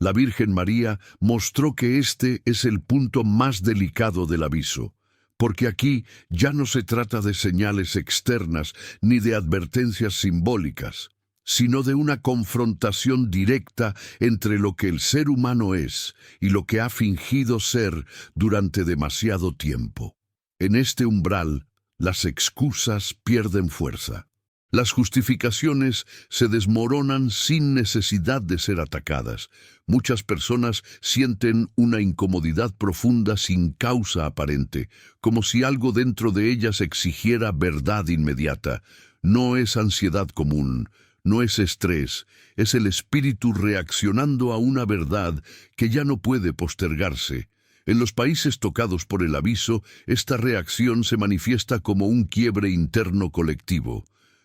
La Virgen María mostró que este es el punto más delicado del aviso, porque aquí ya no se trata de señales externas ni de advertencias simbólicas, sino de una confrontación directa entre lo que el ser humano es y lo que ha fingido ser durante demasiado tiempo. En este umbral, las excusas pierden fuerza. Las justificaciones se desmoronan sin necesidad de ser atacadas. Muchas personas sienten una incomodidad profunda sin causa aparente, como si algo dentro de ellas exigiera verdad inmediata. No es ansiedad común, no es estrés, es el espíritu reaccionando a una verdad que ya no puede postergarse. En los países tocados por el aviso, esta reacción se manifiesta como un quiebre interno colectivo.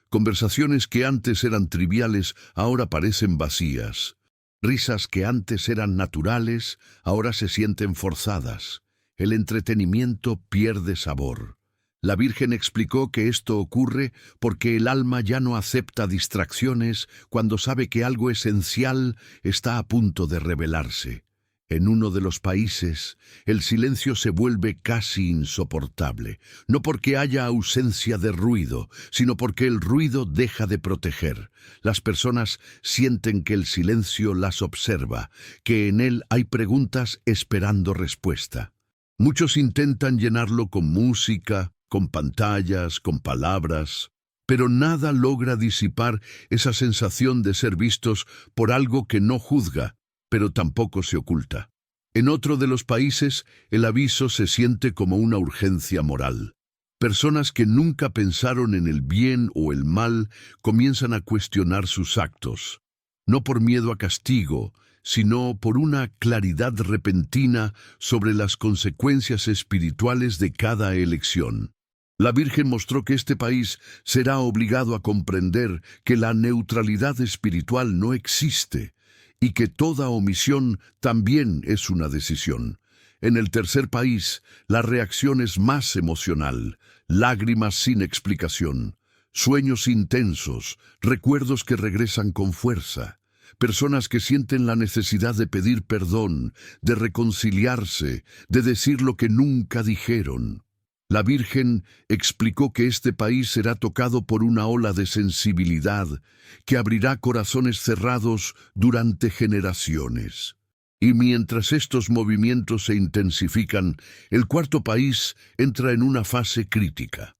Conversaciones que antes eran triviales ahora parecen vacías. Risas que antes eran naturales ahora se sienten forzadas. El entretenimiento pierde sabor. La Virgen explicó que esto ocurre porque el alma ya no acepta distracciones cuando sabe que algo esencial está a punto de revelarse. En uno de los países, el silencio se vuelve casi insoportable, no porque haya ausencia de ruido, sino porque el ruido deja de proteger. Las personas sienten que el silencio las observa, que en él hay preguntas esperando respuesta. Muchos intentan llenarlo con música, con pantallas, con palabras, pero nada logra disipar esa sensación de ser vistos por algo que no juzga, pero tampoco se oculta. En otro de los países, el aviso se siente como una urgencia moral. Personas que nunca pensaron en el bien o el mal comienzan a cuestionar sus actos, no por miedo a castigo, sino por una claridad repentina sobre las consecuencias espirituales de cada elección. La Virgen mostró que este país será obligado a comprender que la neutralidad espiritual no existe, y que toda omisión también es una decisión. En el tercer país, la reacción es más emocional, lágrimas sin explicación, sueños intensos, recuerdos que regresan con fuerza, personas que sienten la necesidad de pedir perdón, de reconciliarse, de decir lo que nunca dijeron. La Virgen explicó que este país será tocado por una ola de sensibilidad que abrirá corazones cerrados durante generaciones. Y mientras estos movimientos se intensifican, el cuarto país entra en una fase crítica.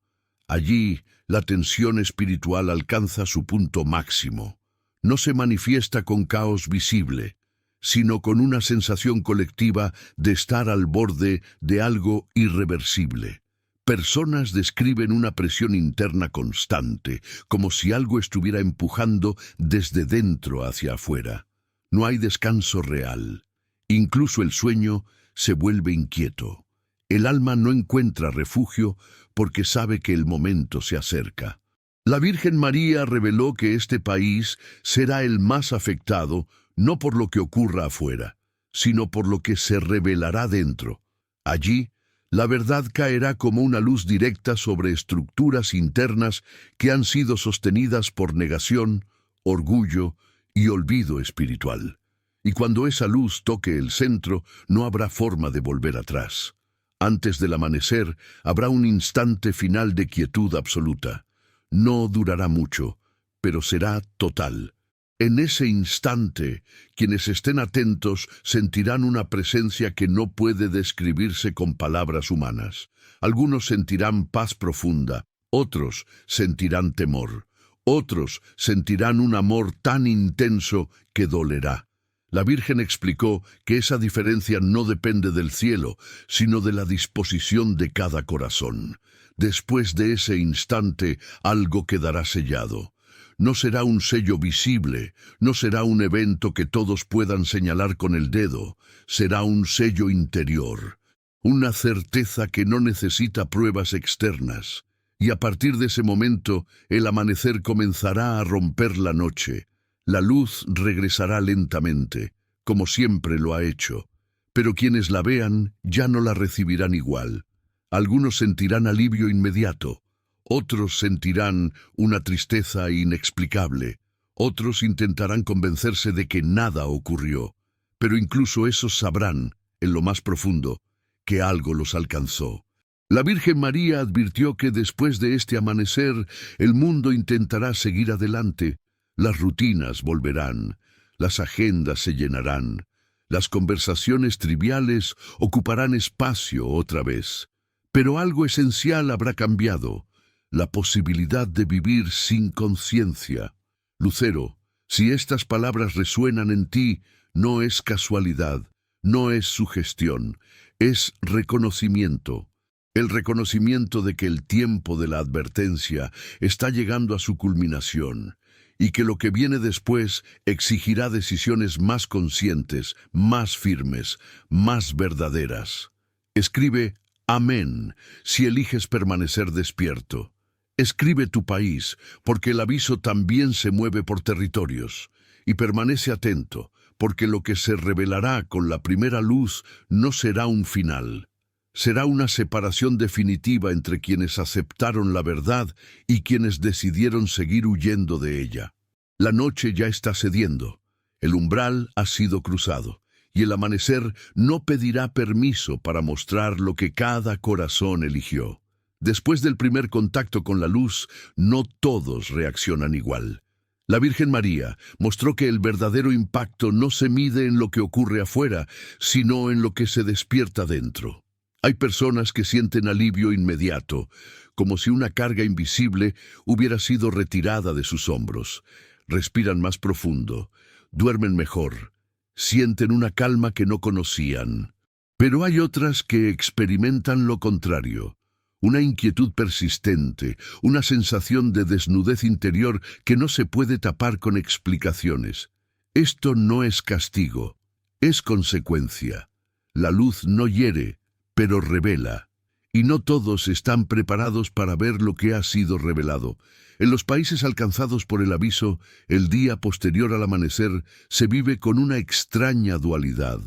Allí, la tensión espiritual alcanza su punto máximo. No se manifiesta con caos visible, sino con una sensación colectiva de estar al borde de algo irreversible. Personas describen una presión interna constante, como si algo estuviera empujando desde dentro hacia afuera. No hay descanso real. Incluso el sueño se vuelve inquieto. El alma no encuentra refugio porque sabe que el momento se acerca. La Virgen María reveló que este país será el más afectado, no por lo que ocurra afuera, sino por lo que se revelará dentro. Allí, la verdad caerá como una luz directa sobre estructuras internas que han sido sostenidas por negación, orgullo y olvido espiritual. Y cuando esa luz toque el centro, no habrá forma de volver atrás. Antes del amanecer, habrá un instante final de quietud absoluta. No durará mucho, pero será total. En ese instante, quienes estén atentos sentirán una presencia que no puede describirse con palabras humanas. Algunos sentirán paz profunda, otros sentirán temor, otros sentirán un amor tan intenso que dolerá. La Virgen explicó que esa diferencia no depende del cielo, sino de la disposición de cada corazón. Después de ese instante, algo quedará sellado. No será un sello visible, no será un evento que todos puedan señalar con el dedo, será un sello interior, una certeza que no necesita pruebas externas. Y a partir de ese momento, el amanecer comenzará a romper la noche. La luz regresará lentamente, como siempre lo ha hecho, pero quienes la vean ya no la recibirán igual. Algunos sentirán alivio inmediato, otros sentirán una tristeza inexplicable, otros intentarán convencerse de que nada ocurrió, pero incluso esos sabrán, en lo más profundo, que algo los alcanzó. La Virgen María advirtió que después de este amanecer, el mundo intentará seguir adelante. Las rutinas volverán, las agendas se llenarán, las conversaciones triviales ocuparán espacio otra vez. Pero algo esencial habrá cambiado, la posibilidad de vivir sin conciencia. Lucero, si estas palabras resuenan en ti, no es casualidad, no es sugestión, es reconocimiento. El reconocimiento de que el tiempo de la advertencia está llegando a su culminación y que lo que viene después exigirá decisiones más conscientes, más firmes, más verdaderas. Escribe Amén si eliges permanecer despierto. Escribe tu país, porque el aviso también se mueve por territorios. Y permanece atento, porque lo que se revelará con la primera luz no será un final. Será una separación definitiva entre quienes aceptaron la verdad y quienes decidieron seguir huyendo de ella. La noche ya está cediendo, el umbral ha sido cruzado, y el amanecer no pedirá permiso para mostrar lo que cada corazón eligió. Después del primer contacto con la luz, no todos reaccionan igual. La Virgen María mostró que el verdadero impacto no se mide en lo que ocurre afuera, sino en lo que se despierta dentro. Hay personas que sienten alivio inmediato, como si una carga invisible hubiera sido retirada de sus hombros. Respiran más profundo, duermen mejor, sienten una calma que no conocían. Pero hay otras que experimentan lo contrario. Una inquietud persistente, una sensación de desnudez interior que no se puede tapar con explicaciones. Esto no es castigo, es consecuencia. La luz no hiere, pero revela. Y no todos están preparados para ver lo que ha sido revelado. En los países alcanzados por el aviso, el día posterior al amanecer se vive con una extraña dualidad.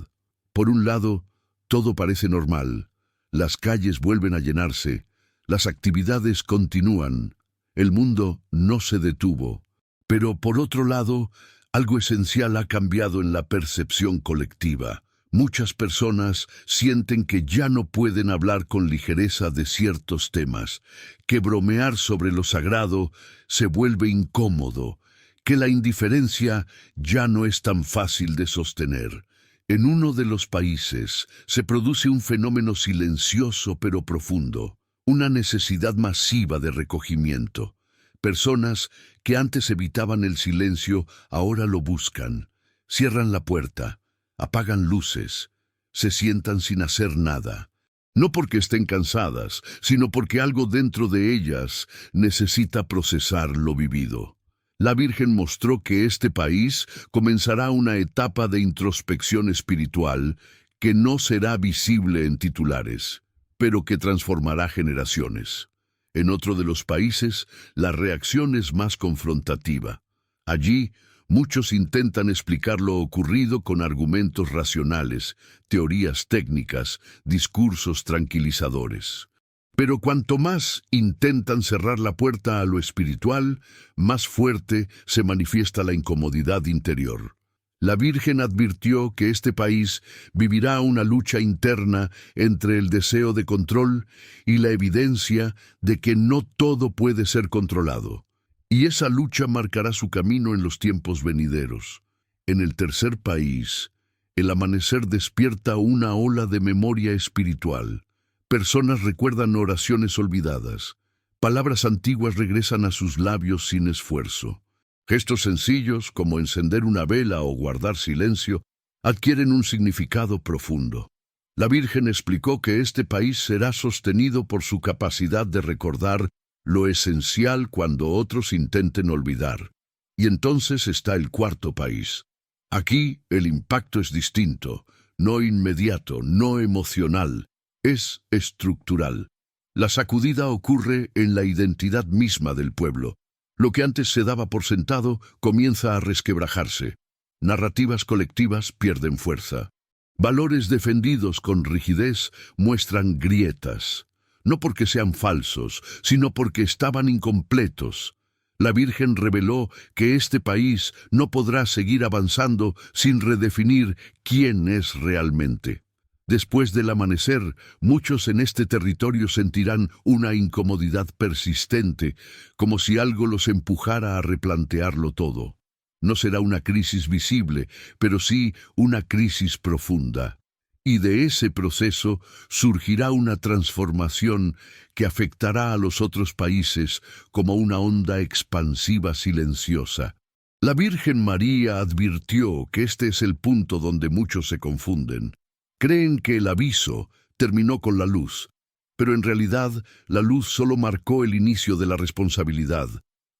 Por un lado, todo parece normal. Las calles vuelven a llenarse, las actividades continúan, el mundo no se detuvo. Pero por otro lado, algo esencial ha cambiado en la percepción colectiva. Muchas personas sienten que ya no pueden hablar con ligereza de ciertos temas, que bromear sobre lo sagrado se vuelve incómodo, que la indiferencia ya no es tan fácil de sostener. En uno de los países se produce un fenómeno silencioso pero profundo, una necesidad masiva de recogimiento. Personas que antes evitaban el silencio ahora lo buscan, cierran la puerta, apagan luces, se sientan sin hacer nada. No porque estén cansadas, sino porque algo dentro de ellas necesita procesar lo vivido. La Virgen mostró que este país comenzará una etapa de introspección espiritual que no será visible en titulares, pero que transformará generaciones. En otro de los países, la reacción es más confrontativa. Allí, muchos intentan explicar lo ocurrido con argumentos racionales, teorías técnicas, discursos tranquilizadores. Pero cuanto más intentan cerrar la puerta a lo espiritual, más fuerte se manifiesta la incomodidad interior. La Virgen advirtió que este país vivirá una lucha interna entre el deseo de control y la evidencia de que no todo puede ser controlado. Y esa lucha marcará su camino en los tiempos venideros. En el tercer país, el amanecer despierta una ola de memoria espiritual. Personas recuerdan oraciones olvidadas. Palabras antiguas regresan a sus labios sin esfuerzo. Gestos sencillos, como encender una vela o guardar silencio, adquieren un significado profundo. La Virgen explicó que este país será sostenido por su capacidad de recordar lo esencial cuando otros intenten olvidar. Y entonces está el cuarto país. Aquí el impacto es distinto, no inmediato, no emocional, es estructural. La sacudida ocurre en la identidad misma del pueblo. Lo que antes se daba por sentado comienza a resquebrajarse. Narrativas colectivas pierden fuerza. Valores defendidos con rigidez muestran grietas. No porque sean falsos, sino porque estaban incompletos. La Virgen reveló que este país no podrá seguir avanzando sin redefinir quién es realmente. Después del amanecer, muchos en este territorio sentirán una incomodidad persistente, como si algo los empujara a replantearlo todo. No será una crisis visible, pero sí una crisis profunda. Y de ese proceso surgirá una transformación que afectará a los otros países como una onda expansiva silenciosa. La Virgen María advirtió que este es el punto donde muchos se confunden. Creen que el aviso terminó con la luz, pero en realidad la luz solo marcó el inicio de la responsabilidad,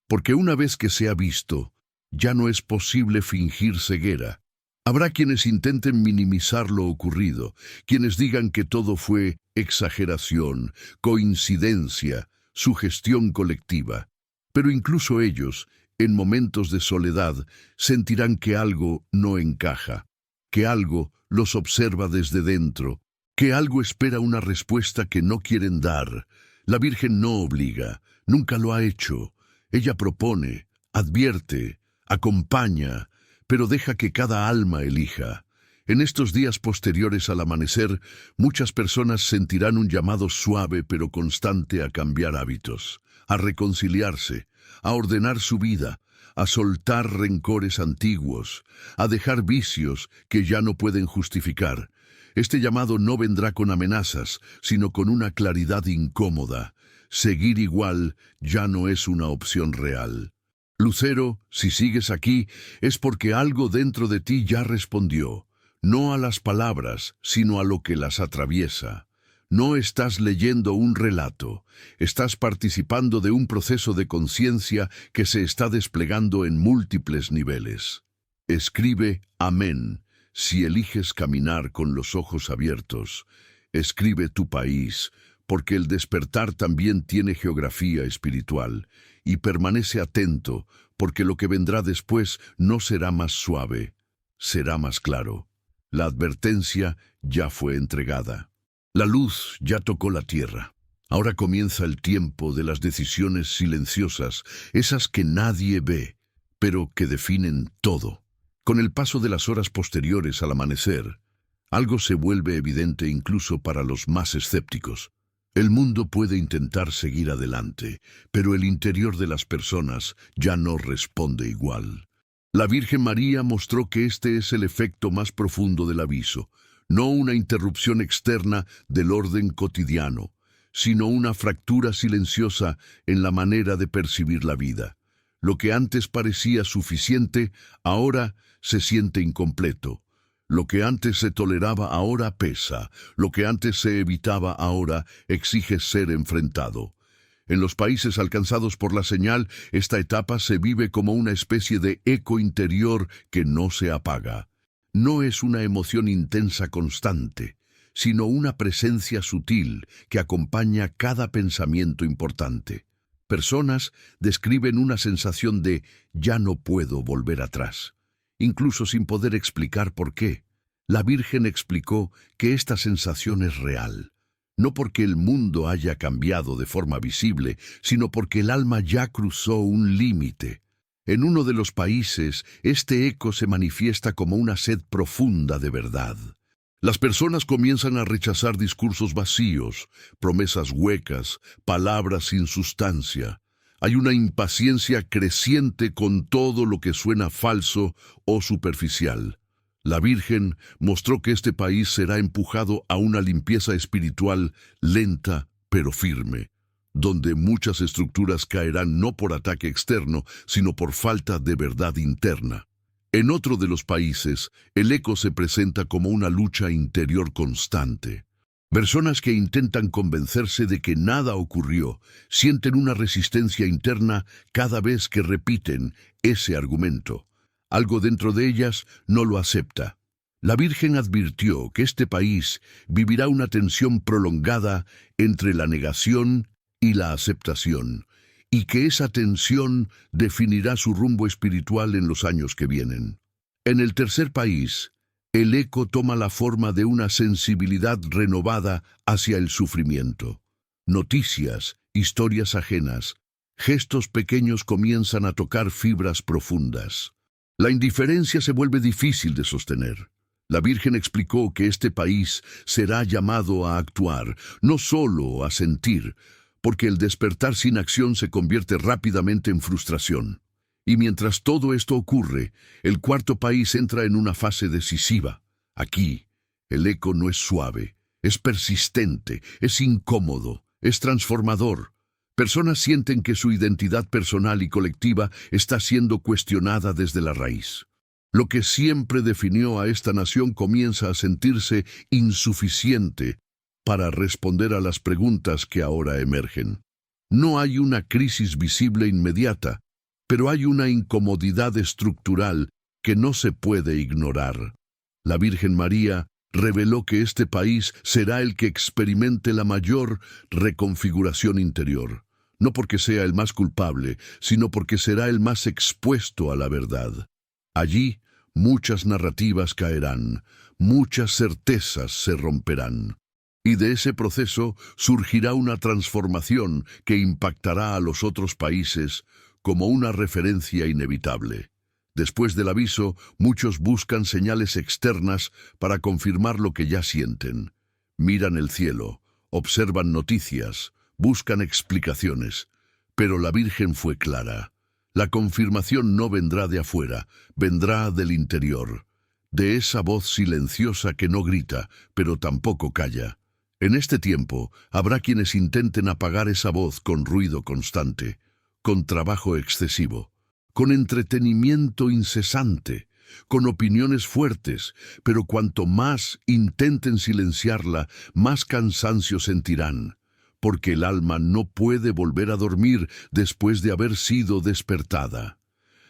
porque una vez que se ha visto, ya no es posible fingir ceguera. Habrá quienes intenten minimizar lo ocurrido, quienes digan que todo fue exageración, coincidencia, sugestión colectiva. Pero incluso ellos, en momentos de soledad, sentirán que algo no encaja, que algo los observa desde dentro, que algo espera una respuesta que no quieren dar. La Virgen no obliga, nunca lo ha hecho. Ella propone, advierte, acompaña, pero deja que cada alma elija. En estos días posteriores al amanecer, muchas personas sentirán un llamado suave pero constante a cambiar hábitos, a reconciliarse, a ordenar su vida, a soltar rencores antiguos, a dejar vicios que ya no pueden justificar. Este llamado no vendrá con amenazas, sino con una claridad incómoda. Seguir igual ya no es una opción real. Lucero, si sigues aquí, es porque algo dentro de ti ya respondió, no a las palabras, sino a lo que las atraviesa. No estás leyendo un relato, estás participando de un proceso de conciencia que se está desplegando en múltiples niveles. Escribe Amén si eliges caminar con los ojos abiertos. Escribe tu país, porque el despertar también tiene geografía espiritual, y permanece atento, porque lo que vendrá después no será más suave, será más claro. La advertencia ya fue entregada. La luz ya tocó la tierra. Ahora comienza el tiempo de las decisiones silenciosas, esas que nadie ve, pero que definen todo. Con el paso de las horas posteriores al amanecer, algo se vuelve evidente incluso para los más escépticos. El mundo puede intentar seguir adelante, pero el interior de las personas ya no responde igual. La Virgen María mostró que este es el efecto más profundo del aviso, no una interrupción externa del orden cotidiano, sino una fractura silenciosa en la manera de percibir la vida. Lo que antes parecía suficiente, ahora se siente incompleto. Lo que antes se toleraba ahora pesa, lo que antes se evitaba ahora exige ser enfrentado. En los países alcanzados por la señal, esta etapa se vive como una especie de eco interior que no se apaga. No es una emoción intensa constante, sino una presencia sutil que acompaña cada pensamiento importante. Personas describen una sensación de «ya no puedo volver atrás», incluso sin poder explicar por qué. La Virgen explicó que esta sensación es real, no porque el mundo haya cambiado de forma visible, sino porque el alma ya cruzó un límite. En uno de los países, este eco se manifiesta como una sed profunda de verdad. Las personas comienzan a rechazar discursos vacíos, promesas huecas, palabras sin sustancia. Hay una impaciencia creciente con todo lo que suena falso o superficial. La Virgen mostró que este país será empujado a una limpieza espiritual lenta pero firme, donde muchas estructuras caerán no por ataque externo, sino por falta de verdad interna. En otro de los países, el eco se presenta como una lucha interior constante. Personas que intentan convencerse de que nada ocurrió sienten una resistencia interna cada vez que repiten ese argumento. Algo dentro de ellas no lo acepta. La Virgen advirtió que este país vivirá una tensión prolongada entre la negación y la aceptación, y que esa tensión definirá su rumbo espiritual en los años que vienen. En el tercer país, el eco toma la forma de una sensibilidad renovada hacia el sufrimiento. Noticias, historias ajenas, gestos pequeños comienzan a tocar fibras profundas. La indiferencia se vuelve difícil de sostener. La Virgen explicó que este país será llamado a actuar, no solo a sentir, porque el despertar sin acción se convierte rápidamente en frustración. Y mientras todo esto ocurre, el cuarto país entra en una fase decisiva. Aquí, el eco no es suave, es persistente, es incómodo, es transformador. Personas sienten que su identidad personal y colectiva está siendo cuestionada desde la raíz. Lo que siempre definió a esta nación comienza a sentirse insuficiente para responder a las preguntas que ahora emergen. No hay una crisis visible inmediata, pero hay una incomodidad estructural que no se puede ignorar. La Virgen María reveló que este país será el que experimente la mayor reconfiguración interior, no porque sea el más culpable, sino porque será el más expuesto a la verdad. Allí, muchas narrativas caerán, muchas certezas se romperán. Y de ese proceso surgirá una transformación que impactará a los otros países como una referencia inevitable. Después del aviso, muchos buscan señales externas para confirmar lo que ya sienten. Miran el cielo, observan noticias, buscan explicaciones. Pero la Virgen fue clara. La confirmación no vendrá de afuera, vendrá del interior, de esa voz silenciosa que no grita, pero tampoco calla. En este tiempo, habrá quienes intenten apagar esa voz con ruido constante, con trabajo excesivo, con entretenimiento incesante, con opiniones fuertes, pero cuanto más intenten silenciarla, más cansancio sentirán, porque el alma no puede volver a dormir después de haber sido despertada.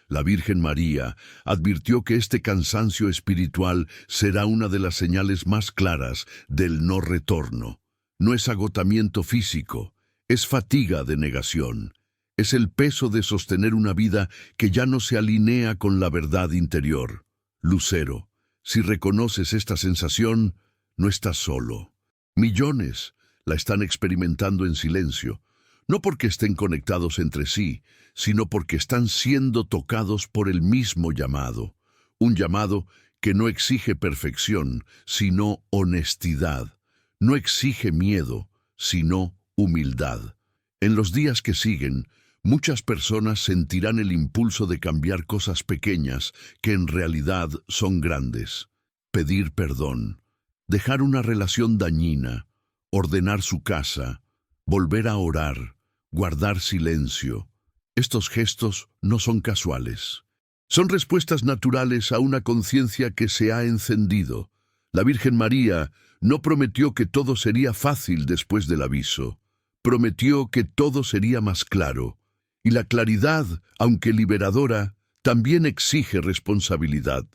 La Virgen María advirtió que este cansancio espiritual será una de las señales más claras del no retorno. No es agotamiento físico, es fatiga de negación. Es el peso de sostener una vida que ya no se alinea con la verdad interior. Lucero, si reconoces esta sensación, no estás solo. Millones la están experimentando en silencio, no porque estén conectados entre sí, sino porque están siendo tocados por el mismo llamado. Un llamado que no exige perfección, sino honestidad. No exige miedo, sino humildad. En los días que siguen, muchas personas sentirán el impulso de cambiar cosas pequeñas que en realidad son grandes. Pedir perdón, dejar una relación dañina, ordenar su casa, volver a orar, guardar silencio. Estos gestos no son casuales. Son respuestas naturales a una conciencia que se ha encendido. La Virgen María no prometió que todo sería fácil después del aviso. Prometió que todo sería más claro. Y la claridad, aunque liberadora, también exige responsabilidad.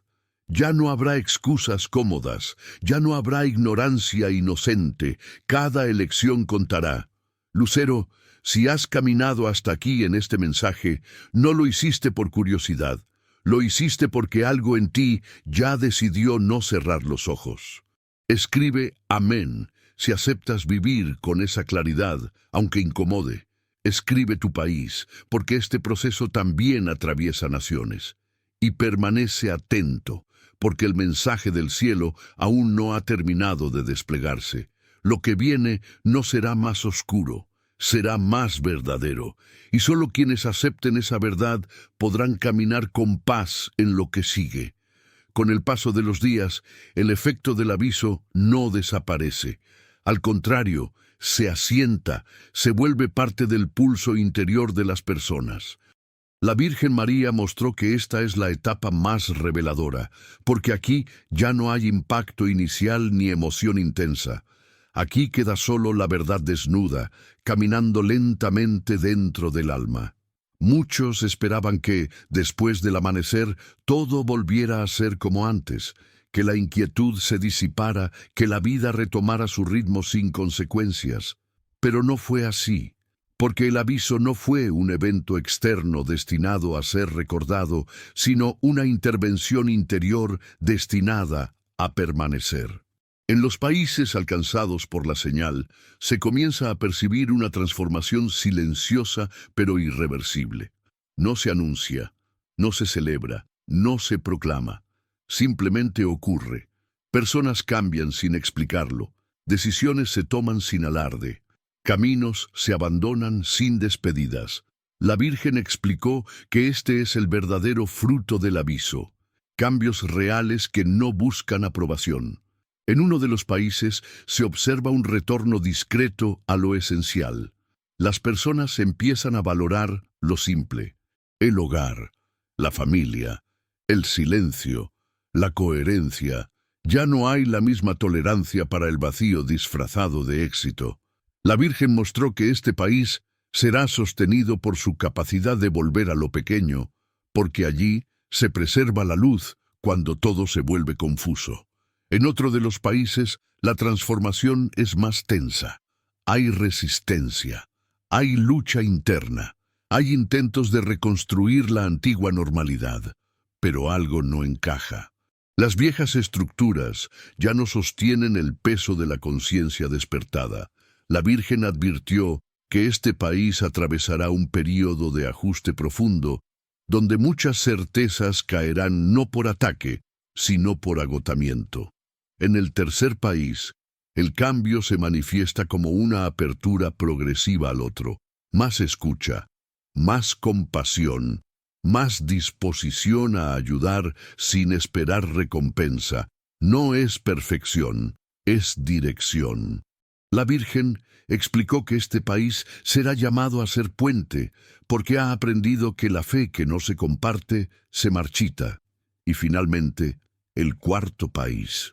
Ya no habrá excusas cómodas, ya no habrá ignorancia inocente, cada elección contará. Lucero, si has caminado hasta aquí en este mensaje, no lo hiciste por curiosidad, lo hiciste porque algo en ti ya decidió no cerrar los ojos. Escribe amén si aceptas vivir con esa claridad, aunque incomode. Escribe tu país, porque este proceso también atraviesa naciones. Y permanece atento, porque el mensaje del cielo aún no ha terminado de desplegarse. Lo que viene no será más oscuro, será más verdadero, y solo quienes acepten esa verdad podrán caminar con paz en lo que sigue. Con el paso de los días, el efecto del aviso no desaparece. Al contrario, se asienta, se vuelve parte del pulso interior de las personas. La Virgen María mostró que esta es la etapa más reveladora, porque aquí ya no hay impacto inicial ni emoción intensa. Aquí queda solo la verdad desnuda, caminando lentamente dentro del alma. Muchos esperaban que, después del amanecer, todo volviera a ser como antes, que la inquietud se disipara, que la vida retomara su ritmo sin consecuencias. Pero no fue así, porque el aviso no fue un evento externo destinado a ser recordado, sino una intervención interior destinada a permanecer. En los países alcanzados por la señal, se comienza a percibir una transformación silenciosa pero irreversible. No se anuncia, no se celebra, no se proclama. Simplemente ocurre. Personas cambian sin explicarlo. Decisiones se toman sin alarde. Caminos se abandonan sin despedidas. La Virgen explicó que este es el verdadero fruto del aviso. Cambios reales que no buscan aprobación. En uno de los países se observa un retorno discreto a lo esencial. Las personas empiezan a valorar lo simple: el hogar, la familia, el silencio, la coherencia. Ya no hay la misma tolerancia para el vacío disfrazado de éxito. La Virgen mostró que este país será sostenido por su capacidad de volver a lo pequeño, porque allí se preserva la luz cuando todo se vuelve confuso. En otro de los países, la transformación es más tensa. Hay resistencia, hay lucha interna, hay intentos de reconstruir la antigua normalidad, pero algo no encaja. Las viejas estructuras ya no sostienen el peso de la conciencia despertada. La Virgen advirtió que este país atravesará un período de ajuste profundo, donde muchas certezas caerán no por ataque, sino por agotamiento. En el tercer país, el cambio se manifiesta como una apertura progresiva al otro, más escucha, más compasión, más disposición a ayudar sin esperar recompensa. No es perfección, es dirección. La Virgen explicó que este país será llamado a ser puente, porque ha aprendido que la fe que no se comparte se marchita. Y finalmente, el cuarto país.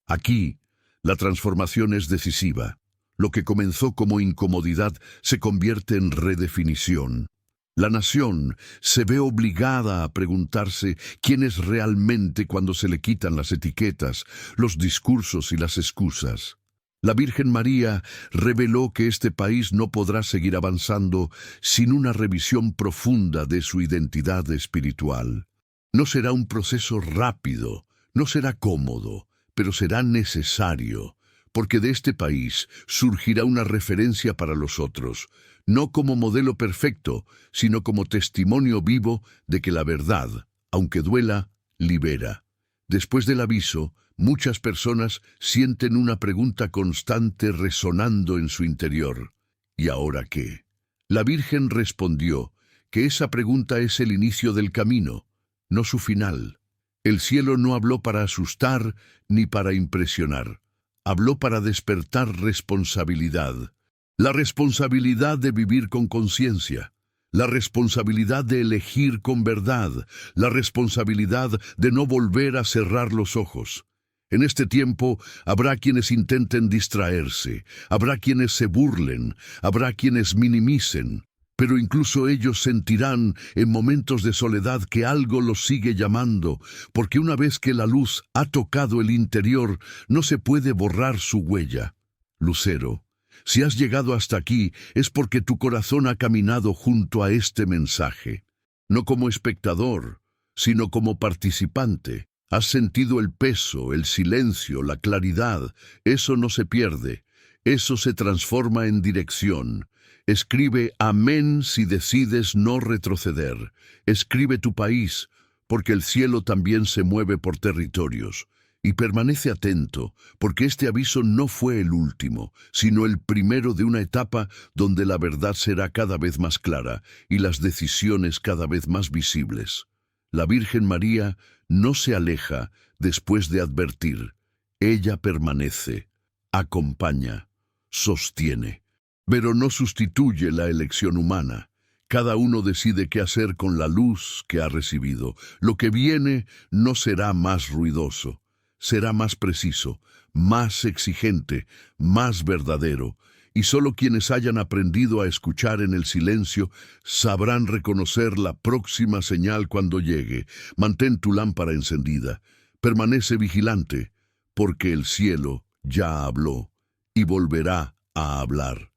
Aquí, la transformación es decisiva. Lo que comenzó como incomodidad se convierte en redefinición. La nación se ve obligada a preguntarse quién es realmente cuando se le quitan las etiquetas, los discursos y las excusas. La Virgen María reveló que este país no podrá seguir avanzando sin una revisión profunda de su identidad espiritual. No será un proceso rápido, no será cómodo, pero será necesario, porque de este país surgirá una referencia para los otros, no como modelo perfecto, sino como testimonio vivo de que la verdad, aunque duela, libera. Después del aviso, muchas personas sienten una pregunta constante resonando en su interior. ¿Y ahora qué? La Virgen respondió que esa pregunta es el inicio del camino, no su final. El cielo no habló para asustar ni para impresionar. Habló para despertar responsabilidad. La responsabilidad de vivir con conciencia. la responsabilidad de elegir con verdad, la responsabilidad de no volver a cerrar los ojos. En este tiempo habrá quienes intenten distraerse, habrá quienes se burlen, habrá quienes minimicen, pero incluso ellos sentirán en momentos de soledad que algo los sigue llamando, porque una vez que la luz ha tocado el interior, no se puede borrar su huella. Lucero, si has llegado hasta aquí es porque tu corazón ha caminado junto a este mensaje. No como espectador, sino como participante. Has sentido el peso, el silencio, la claridad. Eso no se pierde. Eso se transforma en dirección. Escribe amén si decides no retroceder. Escribe tu país, porque el cielo también se mueve por territorios. Y permanece atento, porque este aviso no fue el último, sino el primero de una etapa donde la verdad será cada vez más clara y las decisiones cada vez más visibles. La Virgen María no se aleja después de advertir. Ella permanece, acompaña, sostiene. Pero no sustituye la elección humana. Cada uno decide qué hacer con la luz que ha recibido. Lo que viene no será más ruidoso. Será más preciso, más exigente, más verdadero, y solo quienes hayan aprendido a escuchar en el silencio sabrán reconocer la próxima señal cuando llegue. Mantén tu lámpara encendida, permanece vigilante, porque el cielo ya habló y volverá a hablar.